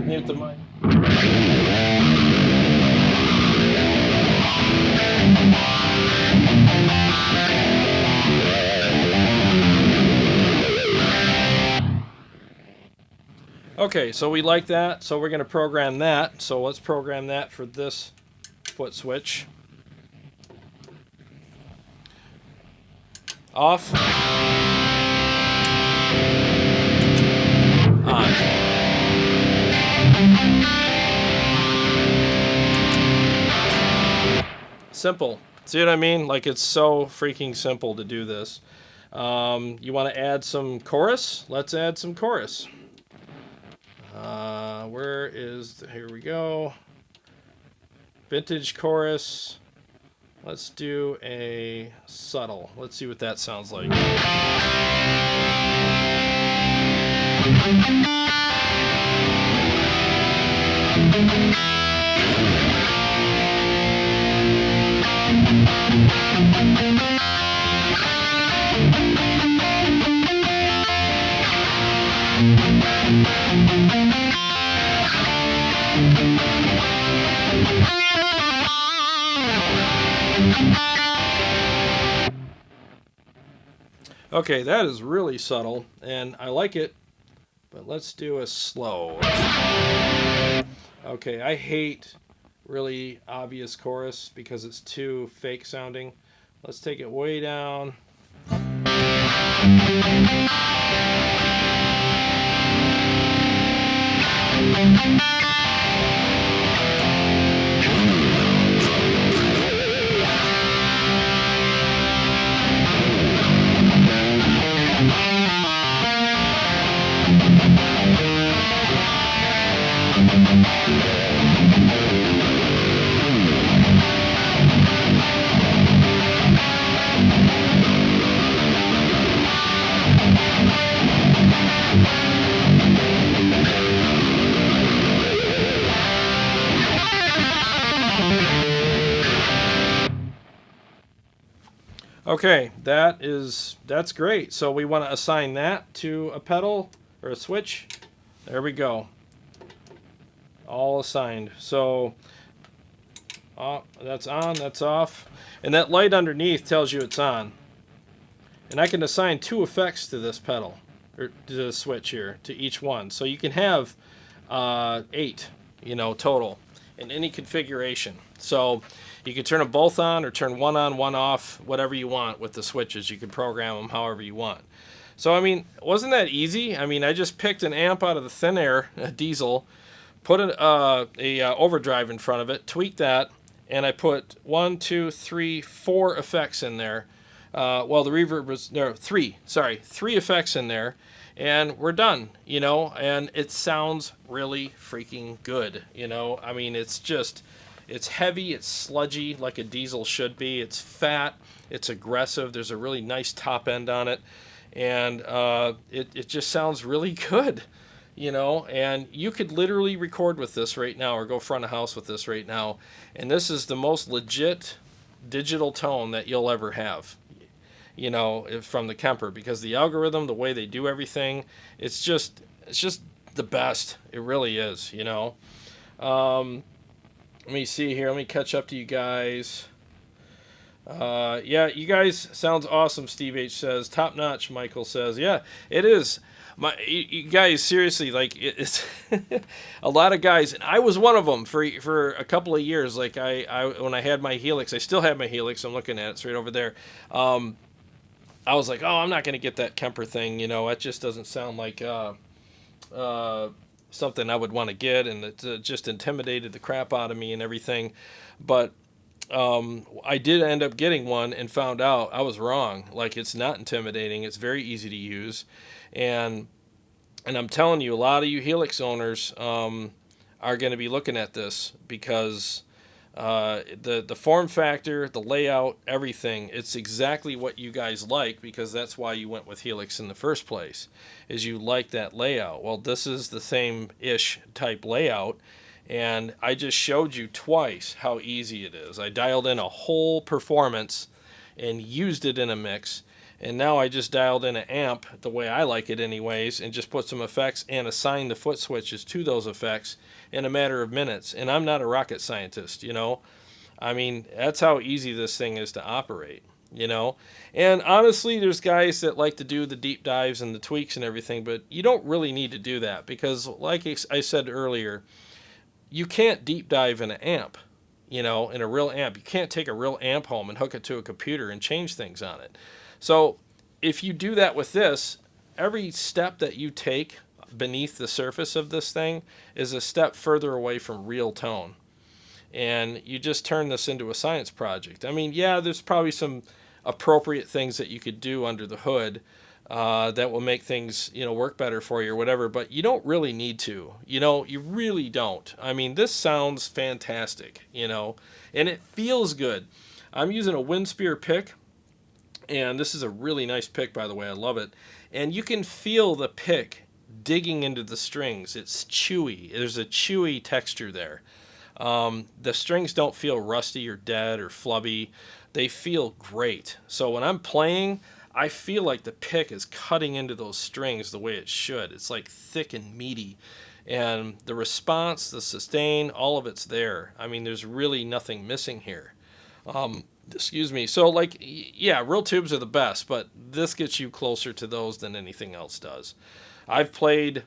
Mute the mic. Okay, so we like that, so we're going to program that. So let's program that for this foot switch. Off. On. Simple. See what I mean? Like, it's so freaking simple to do this. You want to add some chorus? Let's add some chorus. Where is here we go. Vintage chorus. Let's do a subtle. Let's see what that sounds like. Okay, that is really subtle, and I like it, but let's do a slow. Okay, I hate really obvious chorus because it's too fake sounding. Let's take it way down. Okay, that's great. So we want to assign that to a pedal or a switch. There we go. All assigned. So that's on, that's off. And that light underneath tells you it's on. And I can assign 2 effects to this pedal, or to the switch here, to each one. So you can have 8, total in any configuration. So you can turn them both on or turn one on, one off, whatever you want with the switches. You can program them however you want. So, I mean, wasn't that easy? I mean, I just picked an amp out of the thin air, a diesel, put an overdrive in front of it, tweaked that, and I put 1, 2, 3, 4 effects in there. Well, the reverb was, no, 3 effects in there. and we're done, you know, and it sounds really freaking good, you know. I mean, it's heavy, it's sludgy like a diesel should be, it's fat, it's aggressive, there's a really nice top end on it, and it just sounds really good, you know. And you could literally record with this right now or go front of house with this right now, and this is the most legit digital tone that you'll ever have, you know, from the Kemper, because the algorithm, the way they do everything, it's just the best. It really is, you know. Let me see here. Let me catch up to you guys. Yeah, you guys sounds awesome. Steve H says top notch. Michael says, yeah, it is. You guys, seriously, like it's a lot of guys, and I was one of them for a couple of years. Like I when I had my Helix, I still have my Helix. I'm looking at it. It's right over there. I was like, oh, I'm not gonna get that Kemper thing. You know, it just doesn't sound like something I would want to get, and it just intimidated the crap out of me and everything. But I did end up getting one and found out I was wrong. Like, it's not intimidating. It's very easy to use, and I'm telling you, a lot of you Helix owners are going to be looking at this because the form factor, the layout, everything, it's exactly what you guys like, because that's why you went with Helix in the first place, is you like that layout. Well, this is the same-ish type layout, and I just showed you twice how easy it is. I dialed in a whole performance and used it in a mix, and now I just dialed in an amp the way I like it anyways, and just put some effects and assigned the foot switches to those effects in a matter of minutes. And I'm not a rocket scientist, you know. I mean, that's how easy this thing is to operate, you know. And honestly, there's guys that like to do the deep dives and the tweaks and everything, but you don't really need to do that, because like I said earlier, you can't deep dive in an amp, you know, in a real amp. You can't take a real amp home and hook it to a computer and change things on it. So if you do that with this, every step that you take beneath the surface of this thing is a step further away from real tone. And you just turn this into a science project. I mean, yeah, there's probably some appropriate things that you could do under the hood that will make things, you know, work better for you or whatever, but you don't really need to. You know, you really don't. I mean, this sounds fantastic, you know, and it feels good. I'm using a Windspear pick, and this is a really nice pick, by the way. I love it. And you can feel the pick digging into the strings. It's chewy. There's a chewy texture there. The strings don't feel rusty or dead or flubby. They feel great. So when I'm playing, I feel like the pick is cutting into those strings the way it should. It's like thick and meaty. And the response, the sustain, all of it's there. I mean, there's really nothing missing here. Excuse me. So, like, yeah, real tubes are the best, but this gets you closer to those than anything else does. I've played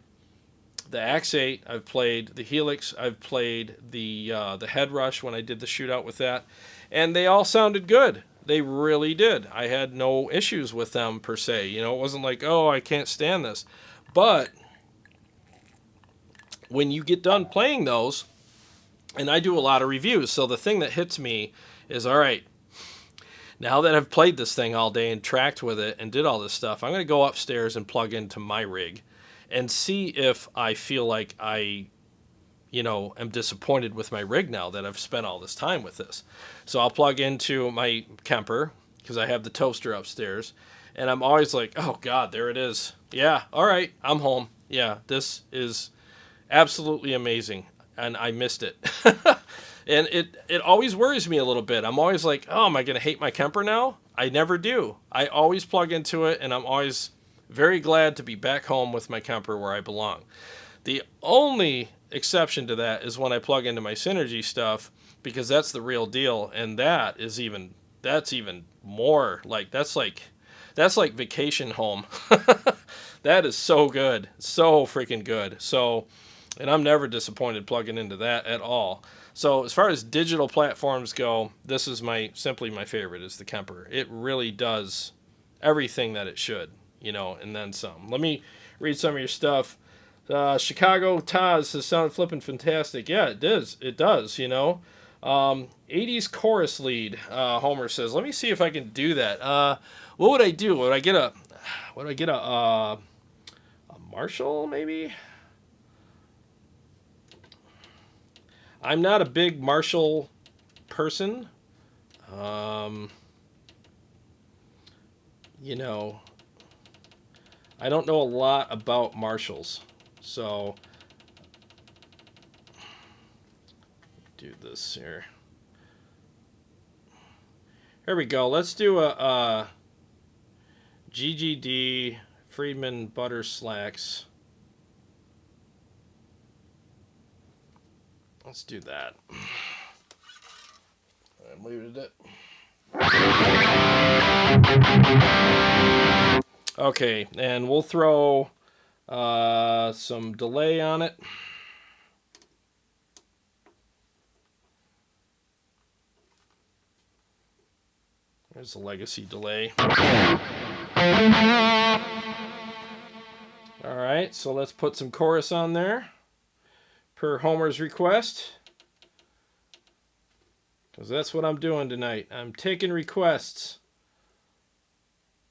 the Axe 8, I've played the Helix, I've played the Head Rush when I did the shootout with that, and they all sounded good. They really did. I had no issues with them per se. You know, it wasn't like, oh, I can't stand this. But when you get done playing those, and I do a lot of reviews, so the thing that hits me is, all right, now that I've played this thing all day and tracked with it and did all this stuff, I'm going to go upstairs and plug into my rig and see if I feel like I, you know, am disappointed with my rig now that I've spent all this time with this. So I'll plug into my Kemper, because I have the toaster upstairs, and I'm always like, oh God, there it is. Yeah, all right, I'm home. Yeah, this is absolutely amazing, and I missed it. And it always worries me a little bit. I'm always like, oh, am I going to hate my Kemper now? I never do. I always plug into it, and I'm always very glad to be back home with my Kemper where I belong. The only exception to that is when I plug into my Synergy stuff, because that's the real deal, and that's even more like that's like vacation home. That is so good, so freaking good. So, and I'm never disappointed plugging into that at all. So as far as digital platforms go, this is simply my favorite, is the Kemper. It really does everything that it should, you know, and then some. Let me read some of your stuff. Chicago Taz says, sounded flipping fantastic. Yeah, it does. It does, you know. 80s chorus lead, Homer says. Let me see if I can do that. What would I do? Would I get a Marshall, maybe? I'm not a big Marshall person. You know, I don't know a lot about Marshalls. So, do this here. Here we go. Let's do a GGD Friedman Butter Slacks. Let's do that. I muted it. Okay, and we'll throw some delay on it. There's the legacy delay. Alright, so let's put some chorus on there. Per Homer's request. Because that's what I'm doing tonight. I'm taking requests.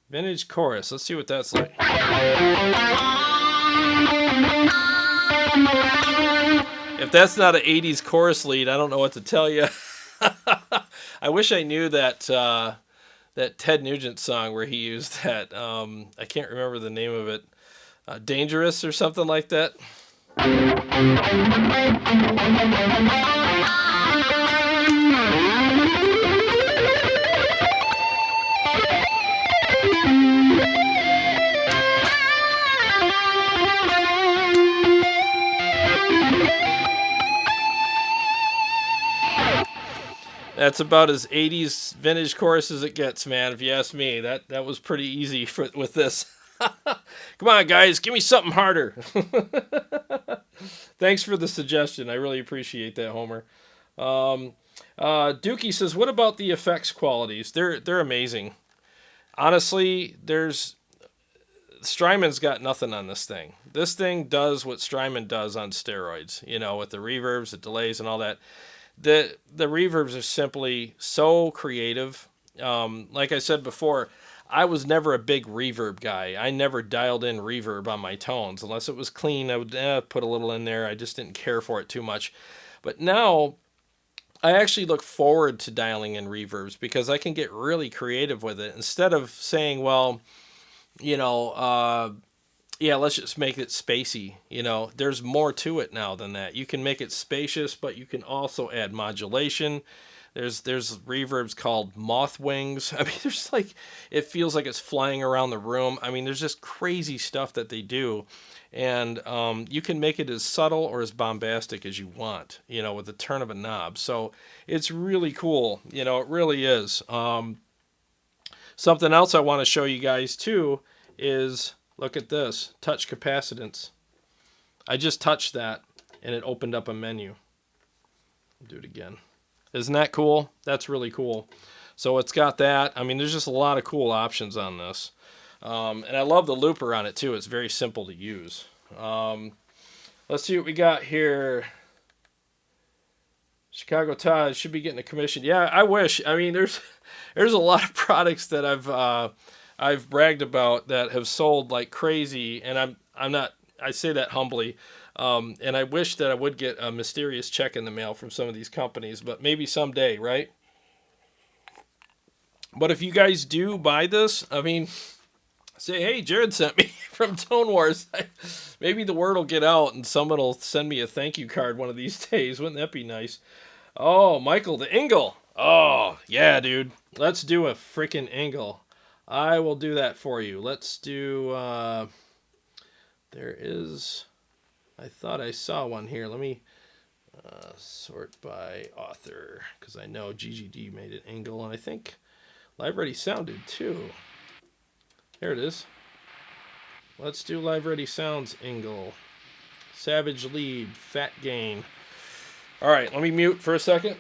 Vintage chorus. Let's see what that's like. If that's not an 80s chorus lead, I don't know what to tell you. I wish I knew that that Ted Nugent song where he used that. I can't remember the name of it. Dangerous or something like that. That's about as 80s vintage chorus as it gets, man, if you ask me. That was pretty easy with this. Come on, guys, give me something harder. Thanks for the suggestion. I really appreciate that, Homer. Dookie says, what about the effects qualities? They're amazing. Honestly, Strymon's got nothing on this thing. This thing does what Strymon does on steroids, you know, with the reverbs, the delays, and all that. The reverbs are simply so creative. Like I said before, I was never a big reverb guy. I never dialed in reverb on my tones. Unless it was clean, I would put a little in there. I just didn't care for it too much. But now, I actually look forward to dialing in reverbs because I can get really creative with it. Instead of saying, well, you know, yeah, let's just make it spacey. You know, there's more to it now than that. You can make it spacious, but you can also add modulation. There's reverbs called moth wings. I mean, there's like, it feels like it's flying around the room. I mean, there's just crazy stuff that they do. And you can make it as subtle or as bombastic as you want, you know, with the turn of a knob. So it's really cool. You know, it really is. Something else I want to show you guys too is, look at this, touch capacitance. I just touched that and it opened up a menu. I'll do it again. Isn't that cool? That's really cool. So it's got that. I mean, there's just a lot of cool options on this. And I love the looper on it too. It's very simple to use. Let's see what we got here. Chicago Todd should be getting a commission. Yeah, I wish. I mean, there's a lot of products that I've bragged about that have sold like crazy, and I'm not. I say that humbly. And I wish that I would get a mysterious check in the mail from some of these companies, but maybe someday, right? But if you guys do buy this, I mean, say, hey, Jared sent me from Tone Wars. Maybe the word will get out and someone will send me a thank you card one of these days. Wouldn't that be nice? Oh, Michael, the Ingle. Oh, yeah, dude. Let's do a freaking Ingle. I will do that for you. Let's do, there is, I thought I saw one here. Let me sort by author, because I know GGD made an Ingle, and I think Live Ready Sound did too. There it is. Let's do Live Ready Sounds Ingle. Savage lead, fat gain. All right, let me mute for a second.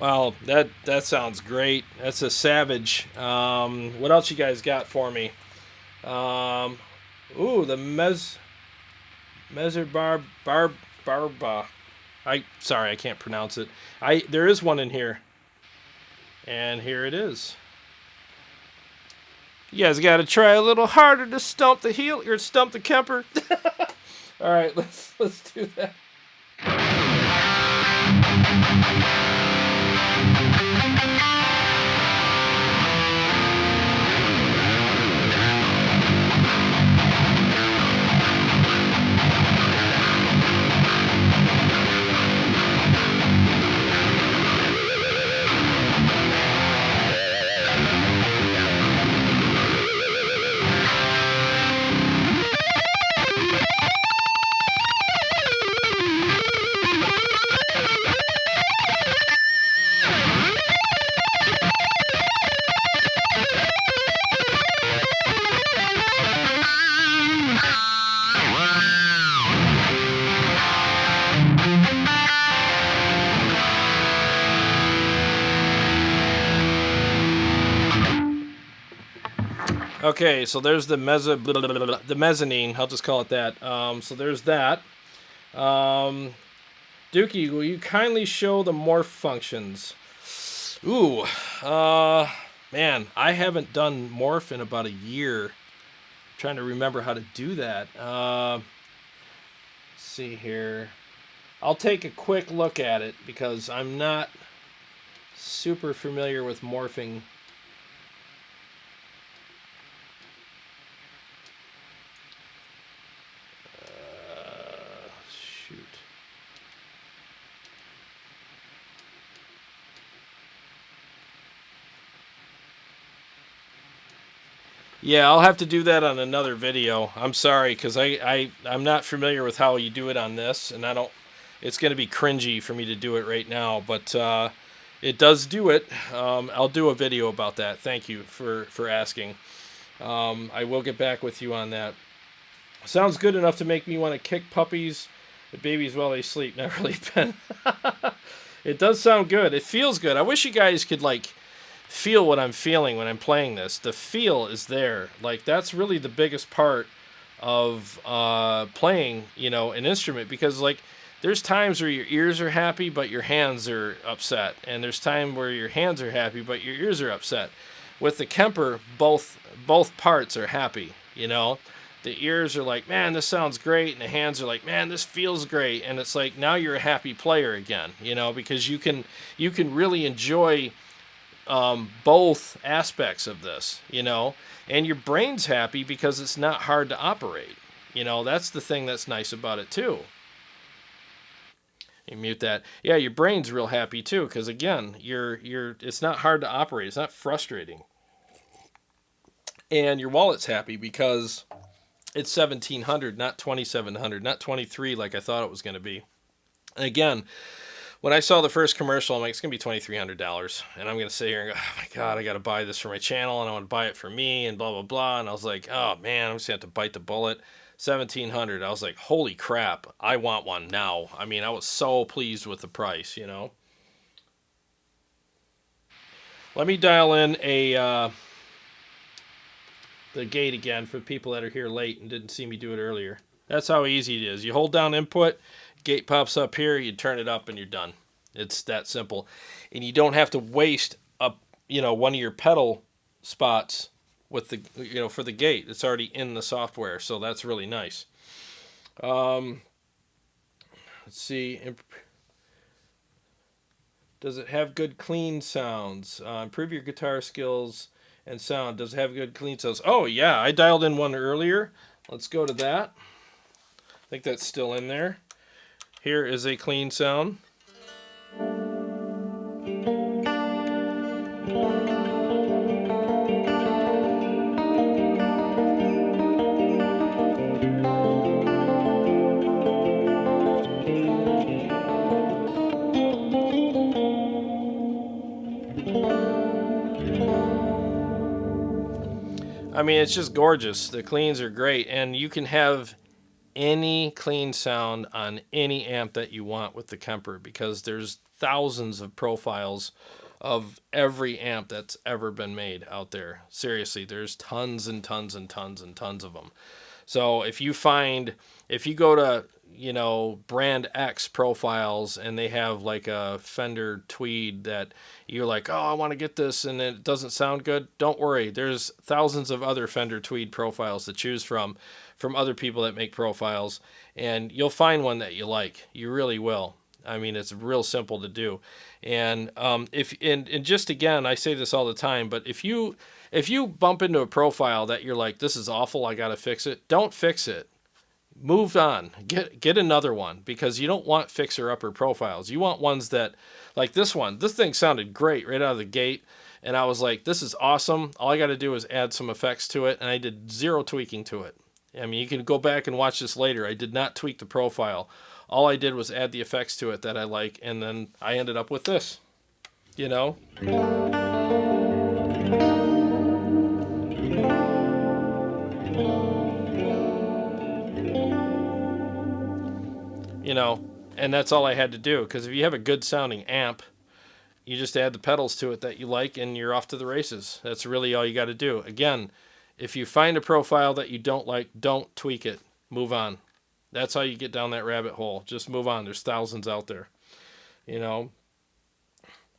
Well, that sounds great. That's a savage. What else you guys got for me? Um, ooh, the Meser Barba. Sorry, I can't pronounce it. There is one in here, and here it is. You guys got to try a little harder to stump the heel or stump the Kemper. All right, let's do that. Okay, so there's the mezzanine. I'll just call it that. So there's that. Um, Dookie, will you kindly show the morph functions? Ooh, man, I haven't done morph in about a year. I'm trying to remember how to do that. Let's see here. I'll take a quick look at it because I'm not super familiar with morphing. Shoot. Yeah, I'll have to do that on another video. I'm sorry, because I'm not familiar with how you do it on this, and I don't. It's going to be cringy for me to do it right now, but it does do it. I'll do a video about that. Thank you for asking. I will get back with you on that. Sounds good enough to make me want to kick puppies and babies while they sleep. Not really, Ben. It does sound good. It feels good. I wish you guys could like feel what I'm feeling when I'm playing this. The feel is there. Like that's really the biggest part of playing, an instrument because like there's times where your ears are happy but your hands are upset, and there's time where your hands are happy but your ears are upset. With the Kemper, both parts are happy. The ears are like, man, this sounds great, and the hands are like, man, this feels great, and it's like now you're a happy player again, because you can really enjoy both aspects of this, and your brain's happy because it's not hard to operate. That's the thing that's nice about it too. You mute that. Yeah, your brain's real happy too because again, it's not hard to operate. It's not frustrating. And your wallet's happy because it's 1,700, not 2,700, not 23 like I thought it was going to be. And again, when I saw the first commercial, I'm like, it's going to be $2,300. And I'm going to sit here and go, oh my God, I got to buy this for my channel and I want to buy it for me and blah, blah, blah. And I was like, oh man, I'm just going to have to bite the bullet. 1,700. I was like, holy crap, I want one now. I mean, I was so pleased with the price, Let me dial in the gate again for people that are here late and didn't see me do it earlier. That's how easy it is. You hold down input, gate pops up here, you turn it up and you're done. It's that simple. And you don't have to waste one of your pedal spots with the for the gate. It's already in the software, so that's really nice. Let's see. Does it have good clean sounds? Improve your guitar skills and sound. Does it have good clean sounds? Oh yeah, I dialed in one earlier. Let's go to that. I think that's still in there. Here is a clean sound. I mean, it's just gorgeous. The cleans are great, and you can have any clean sound on any amp that you want with the Kemper, because there's thousands of profiles of every amp that's ever been made out there. Seriously, there's tons and tons and tons and tons of them. So if you go to, brand X profiles and they have like a Fender Tweed that you're like, oh, I want to get this, and it doesn't sound good, don't worry. There's thousands of other Fender Tweed profiles to choose from other people that make profiles, and you'll find one that you like. You really will. I mean, it's real simple to do. And just again, I say this all the time, but if you bump into a profile that you're like, this is awful, I got to fix it, don't fix it. Move on. Get another one, because you don't want fixer-upper profiles. You want ones that, like this one. This thing sounded great right out of the gate, and I was like, this is awesome. All I got to do is add some effects to it, and I did zero tweaking to it. I mean, you can go back and watch this later. I did not tweak the profile. All I did was add the effects to it that I like, and then I ended up with this. You know? And that's all I had to do, because if you have a good sounding amp, you just add the pedals to it that you like, and you're off to the races. That's really all you got to do. Again, if you find a profile that you don't like, don't tweak it. Move on. That's how you get down that rabbit hole. Just move on. There's thousands out there.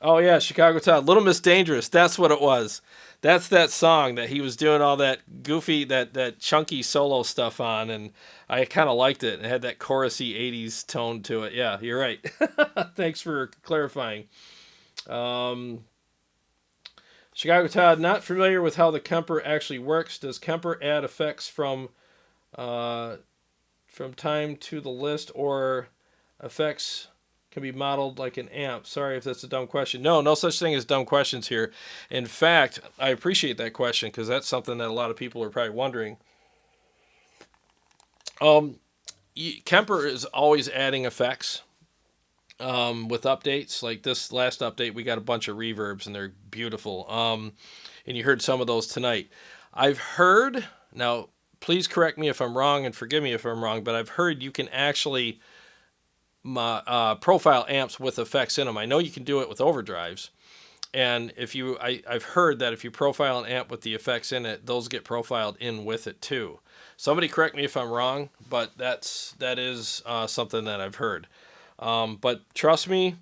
Oh yeah, Chicago Todd, Little Miss Dangerous. That's what it was. That's that song that he was doing all that goofy, that chunky solo stuff on, and I kind of liked it. It had that chorusy 80s tone to it. Yeah, you're right. Thanks for clarifying. Chicago Todd, not familiar with how the Kemper actually works. Does Kemper add effects from time to the list, or effects can be modeled like an amp? Sorry if that's a dumb question. No such thing as dumb questions here. In fact, I appreciate that question, because that's something that a lot of people are probably wondering. Kemper is always adding effects with updates. Like this last update, we got a bunch of reverbs, and they're beautiful. And you heard some of those tonight. I've heard, now please correct me if I'm wrong and forgive me if I'm wrong, but I've heard you can actually profile amps with effects in them. I know you can do it with overdrives, and I've heard that if you profile an amp with the effects in it, those get profiled in with it too. Somebody correct me if I'm wrong, but that is something that I've heard. But trust me,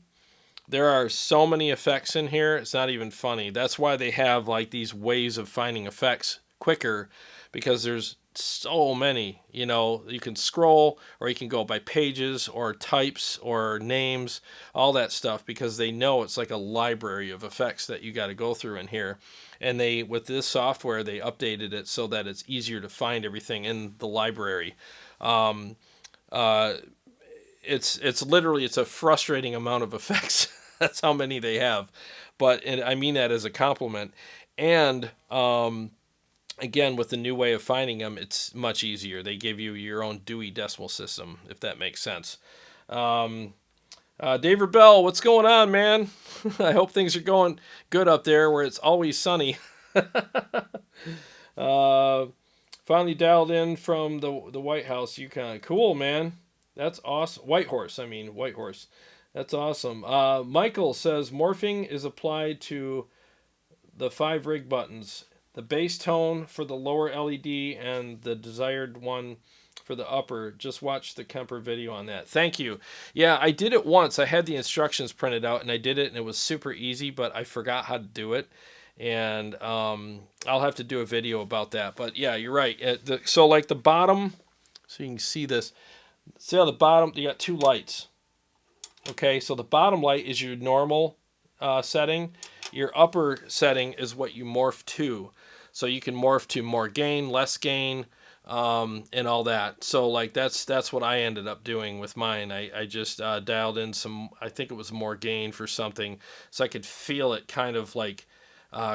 there are so many effects in here, it's not even funny. That's why they have like these ways of finding effects quicker, because there's so many. You can scroll, or you can go by pages or types or names, all that stuff, because they know it's like a library of effects that you got to go through in here. And with this software, they updated it so that it's easier to find everything in the library. It's literally, it's a frustrating amount of effects. That's how many they have, and I mean that as a compliment. And again, with the new way of finding them, it's much easier. They give you your own Dewey Decimal System, if that makes sense. Dave Rebell, what's going on, man? I hope things are going good up there where it's always sunny. Finally dialed in from the White House, Yukon. Cool, man. That's awesome. White Horse. That's awesome. Michael says morphing is applied to the 5 rig buttons. The bass tone for the lower LED and the desired one for the upper. Just watch the Kemper video on that. Thank you. Yeah, I did it once. I had the instructions printed out, and I did it, and it was super easy, but I forgot how to do it. And I'll have to do a video about that. But yeah, you're right. So like the bottom, so you can see this. See on the bottom, you got 2 lights. Okay, so the bottom light is your normal setting. Your upper setting is what you morph to. So you can morph to more gain, less gain, and all that. So like that's what I ended up doing with mine. I just dialed in some, I think it was more gain for something, so I could feel it kind of like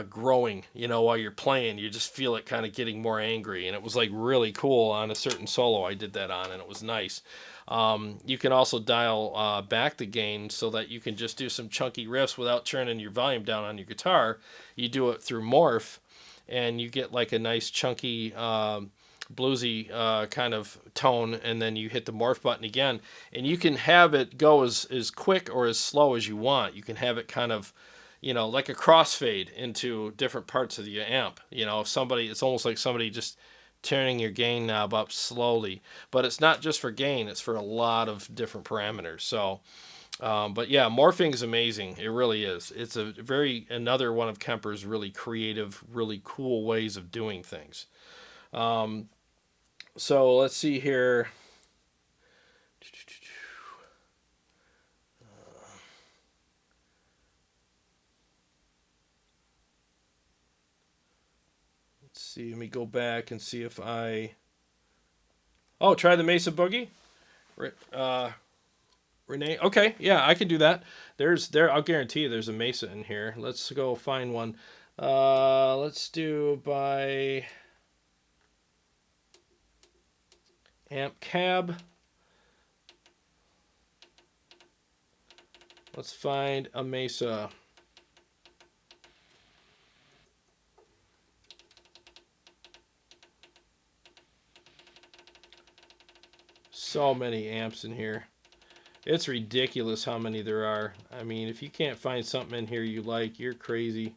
growing, while you're playing. You just feel it kind of getting more angry, and it was like really cool on a certain solo I did that on, and it was nice. You can also dial back the gain so that you can just do some chunky riffs without turning your volume down on your guitar. You do it through morph, and you get like a nice chunky bluesy kind of tone, and then you hit the morph button again, and you can have it go as quick or as slow as you want. You can have it kind of, like a crossfade into different parts of the amp. If somebody, it's almost like somebody just turning your gain knob up slowly. But it's not just for gain, it's for a lot of different parameters. So, but yeah, morphing is amazing. It really is. It's another one of Kemper's really creative, really cool ways of doing things. So let's see here. Let's see. Let me go back and see if I. Oh, try the Mesa Boogie. Renee. Okay, yeah, I can do that. I'll guarantee you there's a Mesa in here. Let's go find one. Let's do by amp cab. Let's find a Mesa. So many amps in here. It's ridiculous how many there are. I mean, if you can't find something in here you like, you're crazy.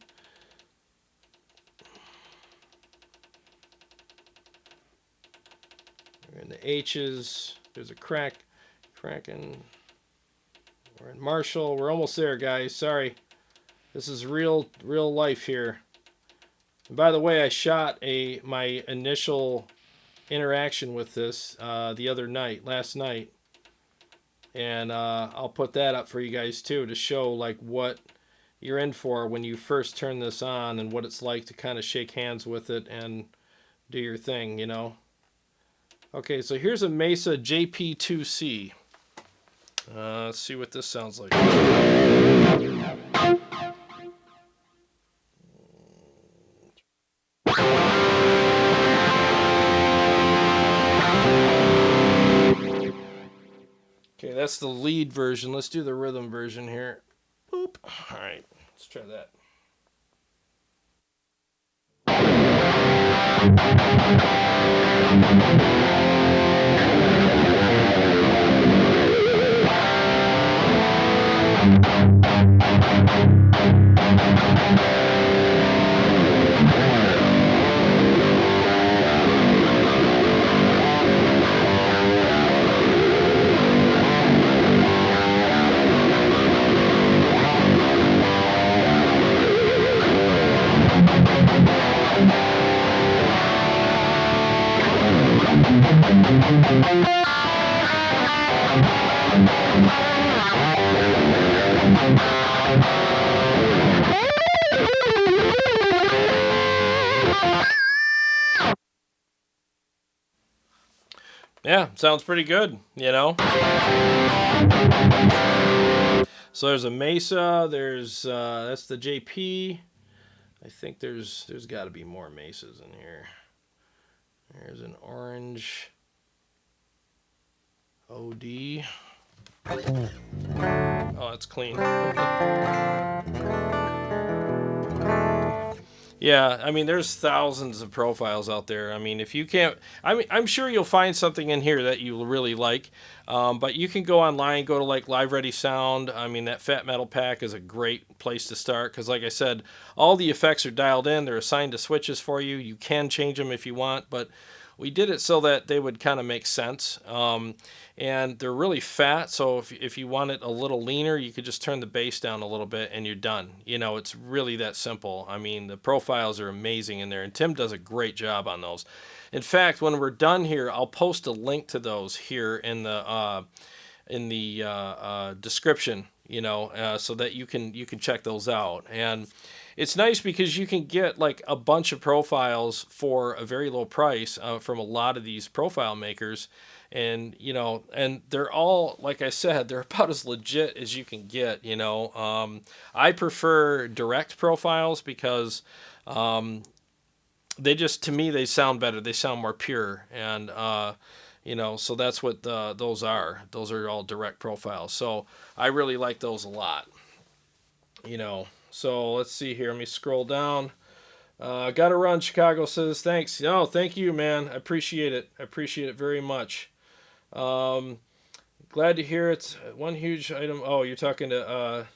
We're in the H's. There's a Kraken. We're in Marshall. We're almost there, guys. Sorry. This is real life here. And by the way, I shot my initial interaction with this the other night, last night. And I'll put that up for you guys too, to show like what you're in for when you first turn this on, and what it's like to kind of shake hands with it and do your thing, Okay, so here's a Mesa JP2C. Let's see what this sounds like. Okay, that's the lead version. Let's do the rhythm version here. Boop. All right, let's try that. Yeah, sounds pretty good, So there's a Mesa, there's that's the JP. I think there's got to be more Mesas in here. There's an orange OD. Oh, that's clean. Yeah, I mean, there's thousands of profiles out there. I mean, if you can't, I'm sure you'll find something in here that you really like. But you can go online, go to like Live Ready Sound. I mean, that Fat Metal Pack is a great place to start, because like I said, all the effects are dialed in. They're assigned to switches for you. You can change them if you want, but we did it so that they would kind of make sense. And they're really fat, so if you want it a little leaner, you could just turn the bass down a little bit and you're done. It's really that simple. I mean, the profiles are amazing in there, and Tim does a great job on those. In fact, when we're done here, I'll post a link to those here in the description, so that you can check those out. And it's nice because you can get like a bunch of profiles for a very low price from a lot of these profile makers. And, and they're all, like I said, they're about as legit as you can get, I prefer direct profiles because they just, to me, they sound better. They sound more pure. And, so that's what those are. Those are all direct profiles. So I really like those a lot, So let's see here. Let me scroll down. Gotta run, Chicago says. Thanks. No, thank you, man. I appreciate it. I appreciate it very much. Um, Glad to hear it's one huge item. Oh, you're talking to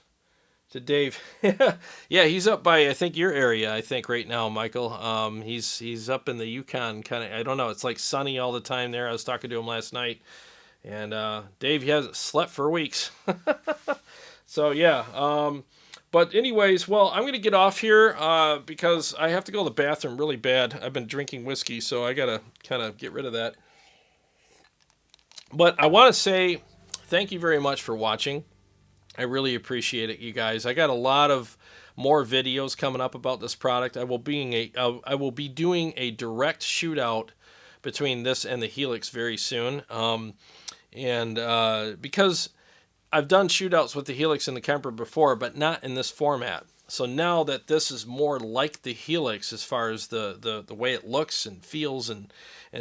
Dave. Yeah, he's up by I think your area. I think right now, Michael. He's up in the Yukon kind of. I don't know. It's like sunny all the time there. I was talking to him last night, and Dave he hasn't slept for weeks. So yeah. But anyways, well, I'm gonna get off here because I have to go to the bathroom really bad. I've been drinking whiskey, so I gotta kind of get rid of that. But I want to say thank you very much for watching. I really appreciate it, you guys. I got a lot of more videos coming up about this product. I will be doing a direct shootout between this and the Helix very soon. And because I've done shootouts with the Helix and the Kemper before, but not in this format. So now that this is more like the Helix as far as the way it looks and feels and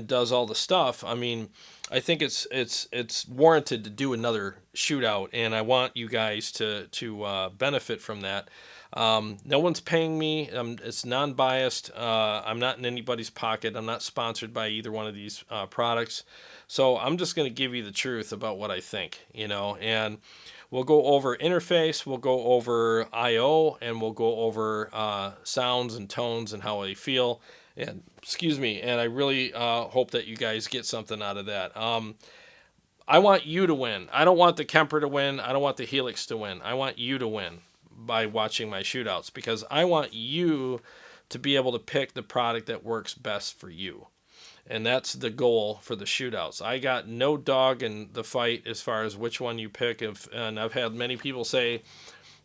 does all the stuff, I mean, I think it's warranted to do another shootout, and I want you guys to benefit from that. No one's paying me. It's non-biased. I'm not in anybody's pocket. I'm not sponsored by either one of these products. So I'm just going to give you the truth about what I think, and we'll go over interface, we'll go over I/O, and we'll go over sounds and tones and how they feel. And excuse me, and I really hope that you guys get something out of that. I want you to win. I don't want the Kemper to win. I don't want the Helix to win. I want you to win by watching my shootouts because I want you to be able to pick the product that works best for you. And that's the goal for the shootouts. I got no dog in the fight as far as which one you pick. And I've had many people say,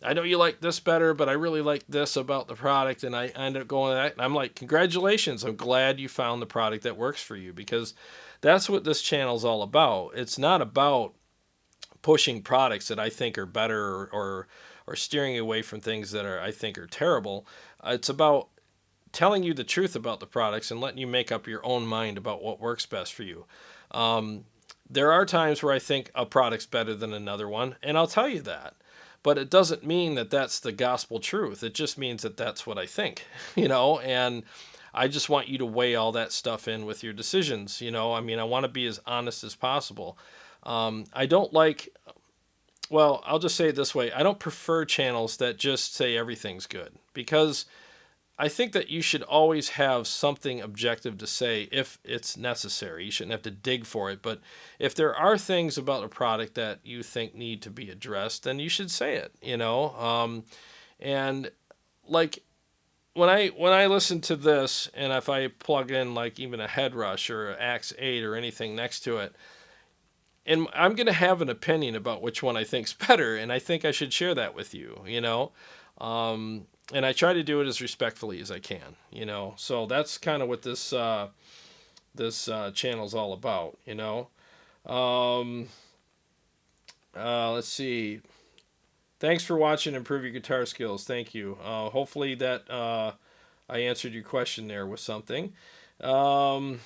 I know you like this better, but I really like this about the product. And I end up going with that. And I'm like, congratulations. I'm glad you found the product that works for you because that's what this channel is all about. It's not about pushing products that I think are better or steering away from things that I think are terrible. It's about telling you the truth about the products and letting you make up your own mind about what works best for you. There are times where I think a product's better than another one, and I'll tell you that. But it doesn't mean that that's the gospel truth. It just means that that's what I think, and I just want you to weigh all that stuff in with your decisions. I mean, I want to be as honest as possible. I don't like, well, I'll just say it this way. I don't prefer channels that just say everything's good because I think that you should always have something objective to say if it's necessary. You shouldn't have to dig for it. But if there are things about a product that you think need to be addressed, then you should say it, and like when I listen to this, and if I plug in like even a Head Rush or an Axe 8 or anything next to it, and I'm going to have an opinion about which one I think's better, and I think I should share that with you, and I try to do it as respectfully as I can, So that's kind of what this channel is all about, Let's see. Thanks for watching. Improve your guitar skills. Thank you. Hopefully that I answered your question there with something. Let's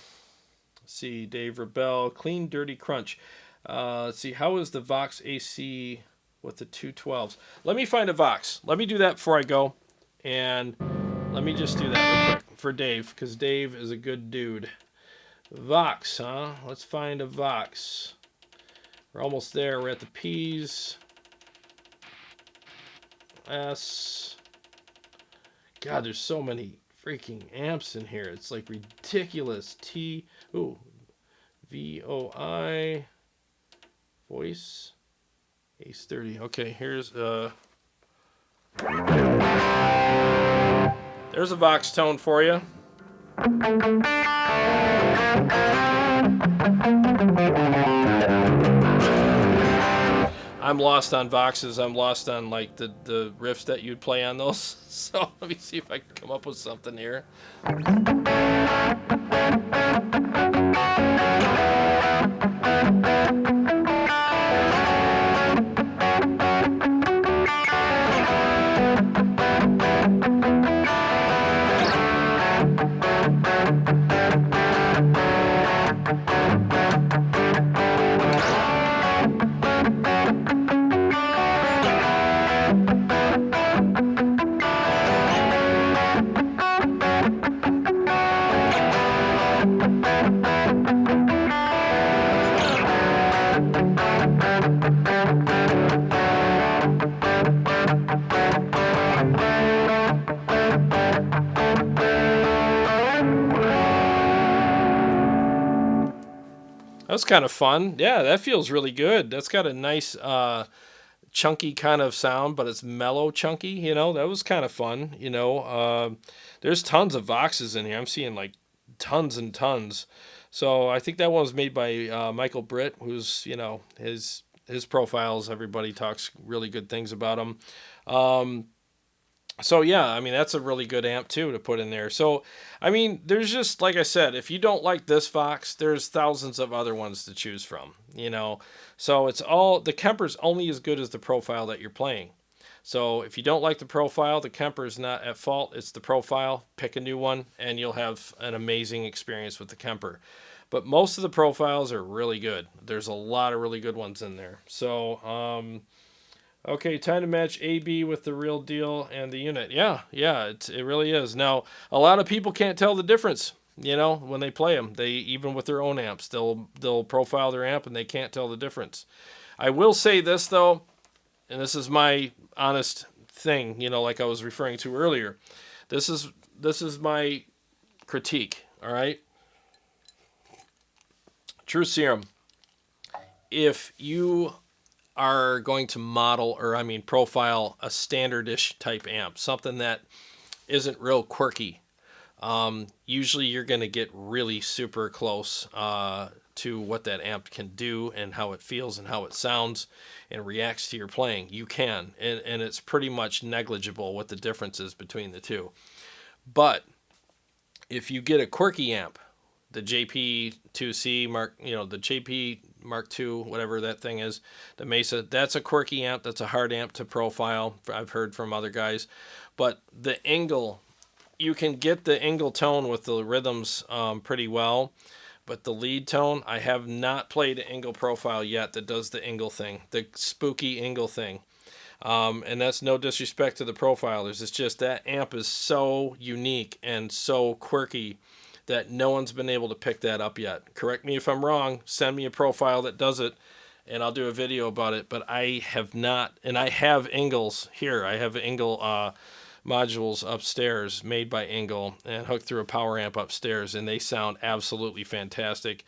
see. Dave Rebel. Clean, dirty crunch. Let's see. How is the Vox AC with the 212s? Let me find a Vox. Let me do that before I go. And let me just do that real quick for Dave, because Dave is a good dude. Vox, huh? Let's find a Vox. We're almost there. We're at the P's. S. God, there's so many freaking amps in here. It's like ridiculous. T. Ooh. VOI. Voice. Ace 30. Okay, here's there's a Vox tone for you. I'm lost on Voxes. I'm lost on like the riffs that you'd play on those. So let me see if I can come up with something here. That's kind of fun. Yeah, that feels really good. That's got a nice chunky kind of sound, but it's mellow chunky. That was kind of fun. There's tons of Voxes in here. I'm seeing like tons and tons. So I think that one was made by Michael Britt, who's his profiles. Everybody talks really good things about him. So yeah, I mean that's a really good amp too to put in there. So I mean, there's just like I said, if you don't like this Vox, there's thousands of other ones to choose from. So it's all the Kemper's only as good as the profile that you're playing. So if you don't like the profile, the Kemper's not at fault. It's the profile. Pick a new one, and you'll have an amazing experience with the Kemper. But most of the profiles are really good. There's a lot of really good ones in there. So okay, time to match AB with the real deal and the unit. Yeah, it really is. Now, a lot of people can't tell the difference, when they play them. They even with their own amps, they'll profile their amp and they can't tell the difference. I will say this though, and this is my honest thing, like I was referring to earlier. This is my critique, all right? True Serum. If you are going to model profile a standardish type amp, something that isn't real quirky, usually you're going to get really super close to what that amp can do and how it feels and how it sounds and reacts to your playing. You can, and it's pretty much negligible what the difference is between the two. But if you get a quirky amp, the JP2C Mark, the JP Mark II, whatever that thing is, the Mesa, that's a quirky amp. That's a hard amp to profile. I've heard from other guys. But the Engel, you can get the Engel tone with the rhythms pretty well. But the lead tone, I have not played an Engel profile yet that does the Engel thing, the spooky Engel thing. And that's no disrespect to the profilers. It's just that amp is so unique and so quirky that no one's been able to pick that up yet. Correct me if I'm wrong. Send me a profile that does it, and I'll do a video about it. But I have not, and I have Engels here. I have Engel modules upstairs made by Engel and hooked through a power amp upstairs, and they sound absolutely fantastic.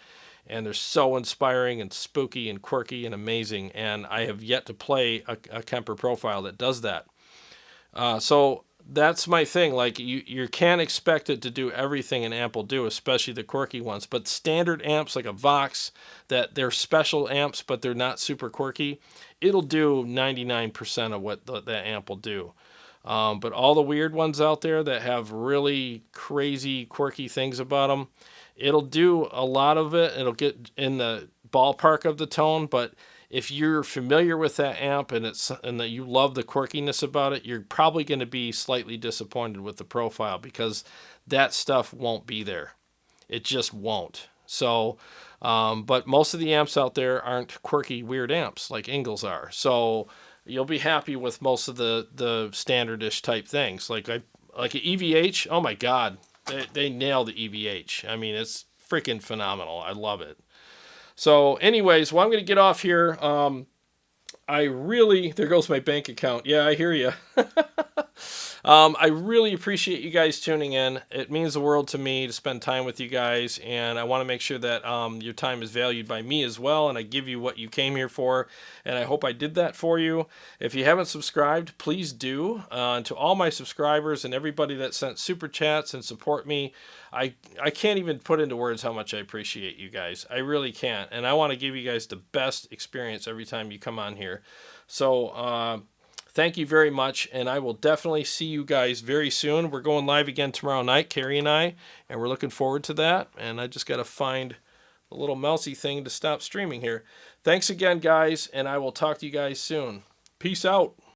And they're so inspiring and spooky and quirky and amazing. And I have yet to play a Kemper profile that does that. So that's my thing. Like you can't expect it to do everything an amp will do, especially the quirky ones. But standard amps like a Vox, that they're special amps, but they're not super quirky, it'll do 99% of what that amp will do. But all the weird ones out there that have really crazy, quirky things about them, it'll do a lot of it. It'll get in the ballpark of the tone, but if you're familiar with that amp and that you love the quirkiness about it, you're probably going to be slightly disappointed with the profile because that stuff won't be there. It just won't. So, but most of the amps out there aren't quirky, weird amps like Engels are. So you'll be happy with most of the standardish type things. Like an EVH, oh my God, they nail the EVH. I mean, it's freaking phenomenal. I love it. So anyways, well, I'm going to get off here. There goes my bank account. Yeah, I hear you. I really appreciate you guys tuning in. It means the world to me to spend time with you guys, and I want to make sure that your time is valued by me as well, and I give you what you came here for, and I hope I did that for you. If you haven't subscribed, please do. To all my subscribers and everybody that sent super chats and support me, I can't even put into words how much I appreciate you guys. I really can't, and I want to give you guys the best experience every time you come on here. So, thank you very much, and I will definitely see you guys very soon. We're going live again tomorrow night, Carrie and I, and we're looking forward to that. And I just got to find a little mousy thing to stop streaming here. Thanks again, guys, and I will talk to you guys soon. Peace out.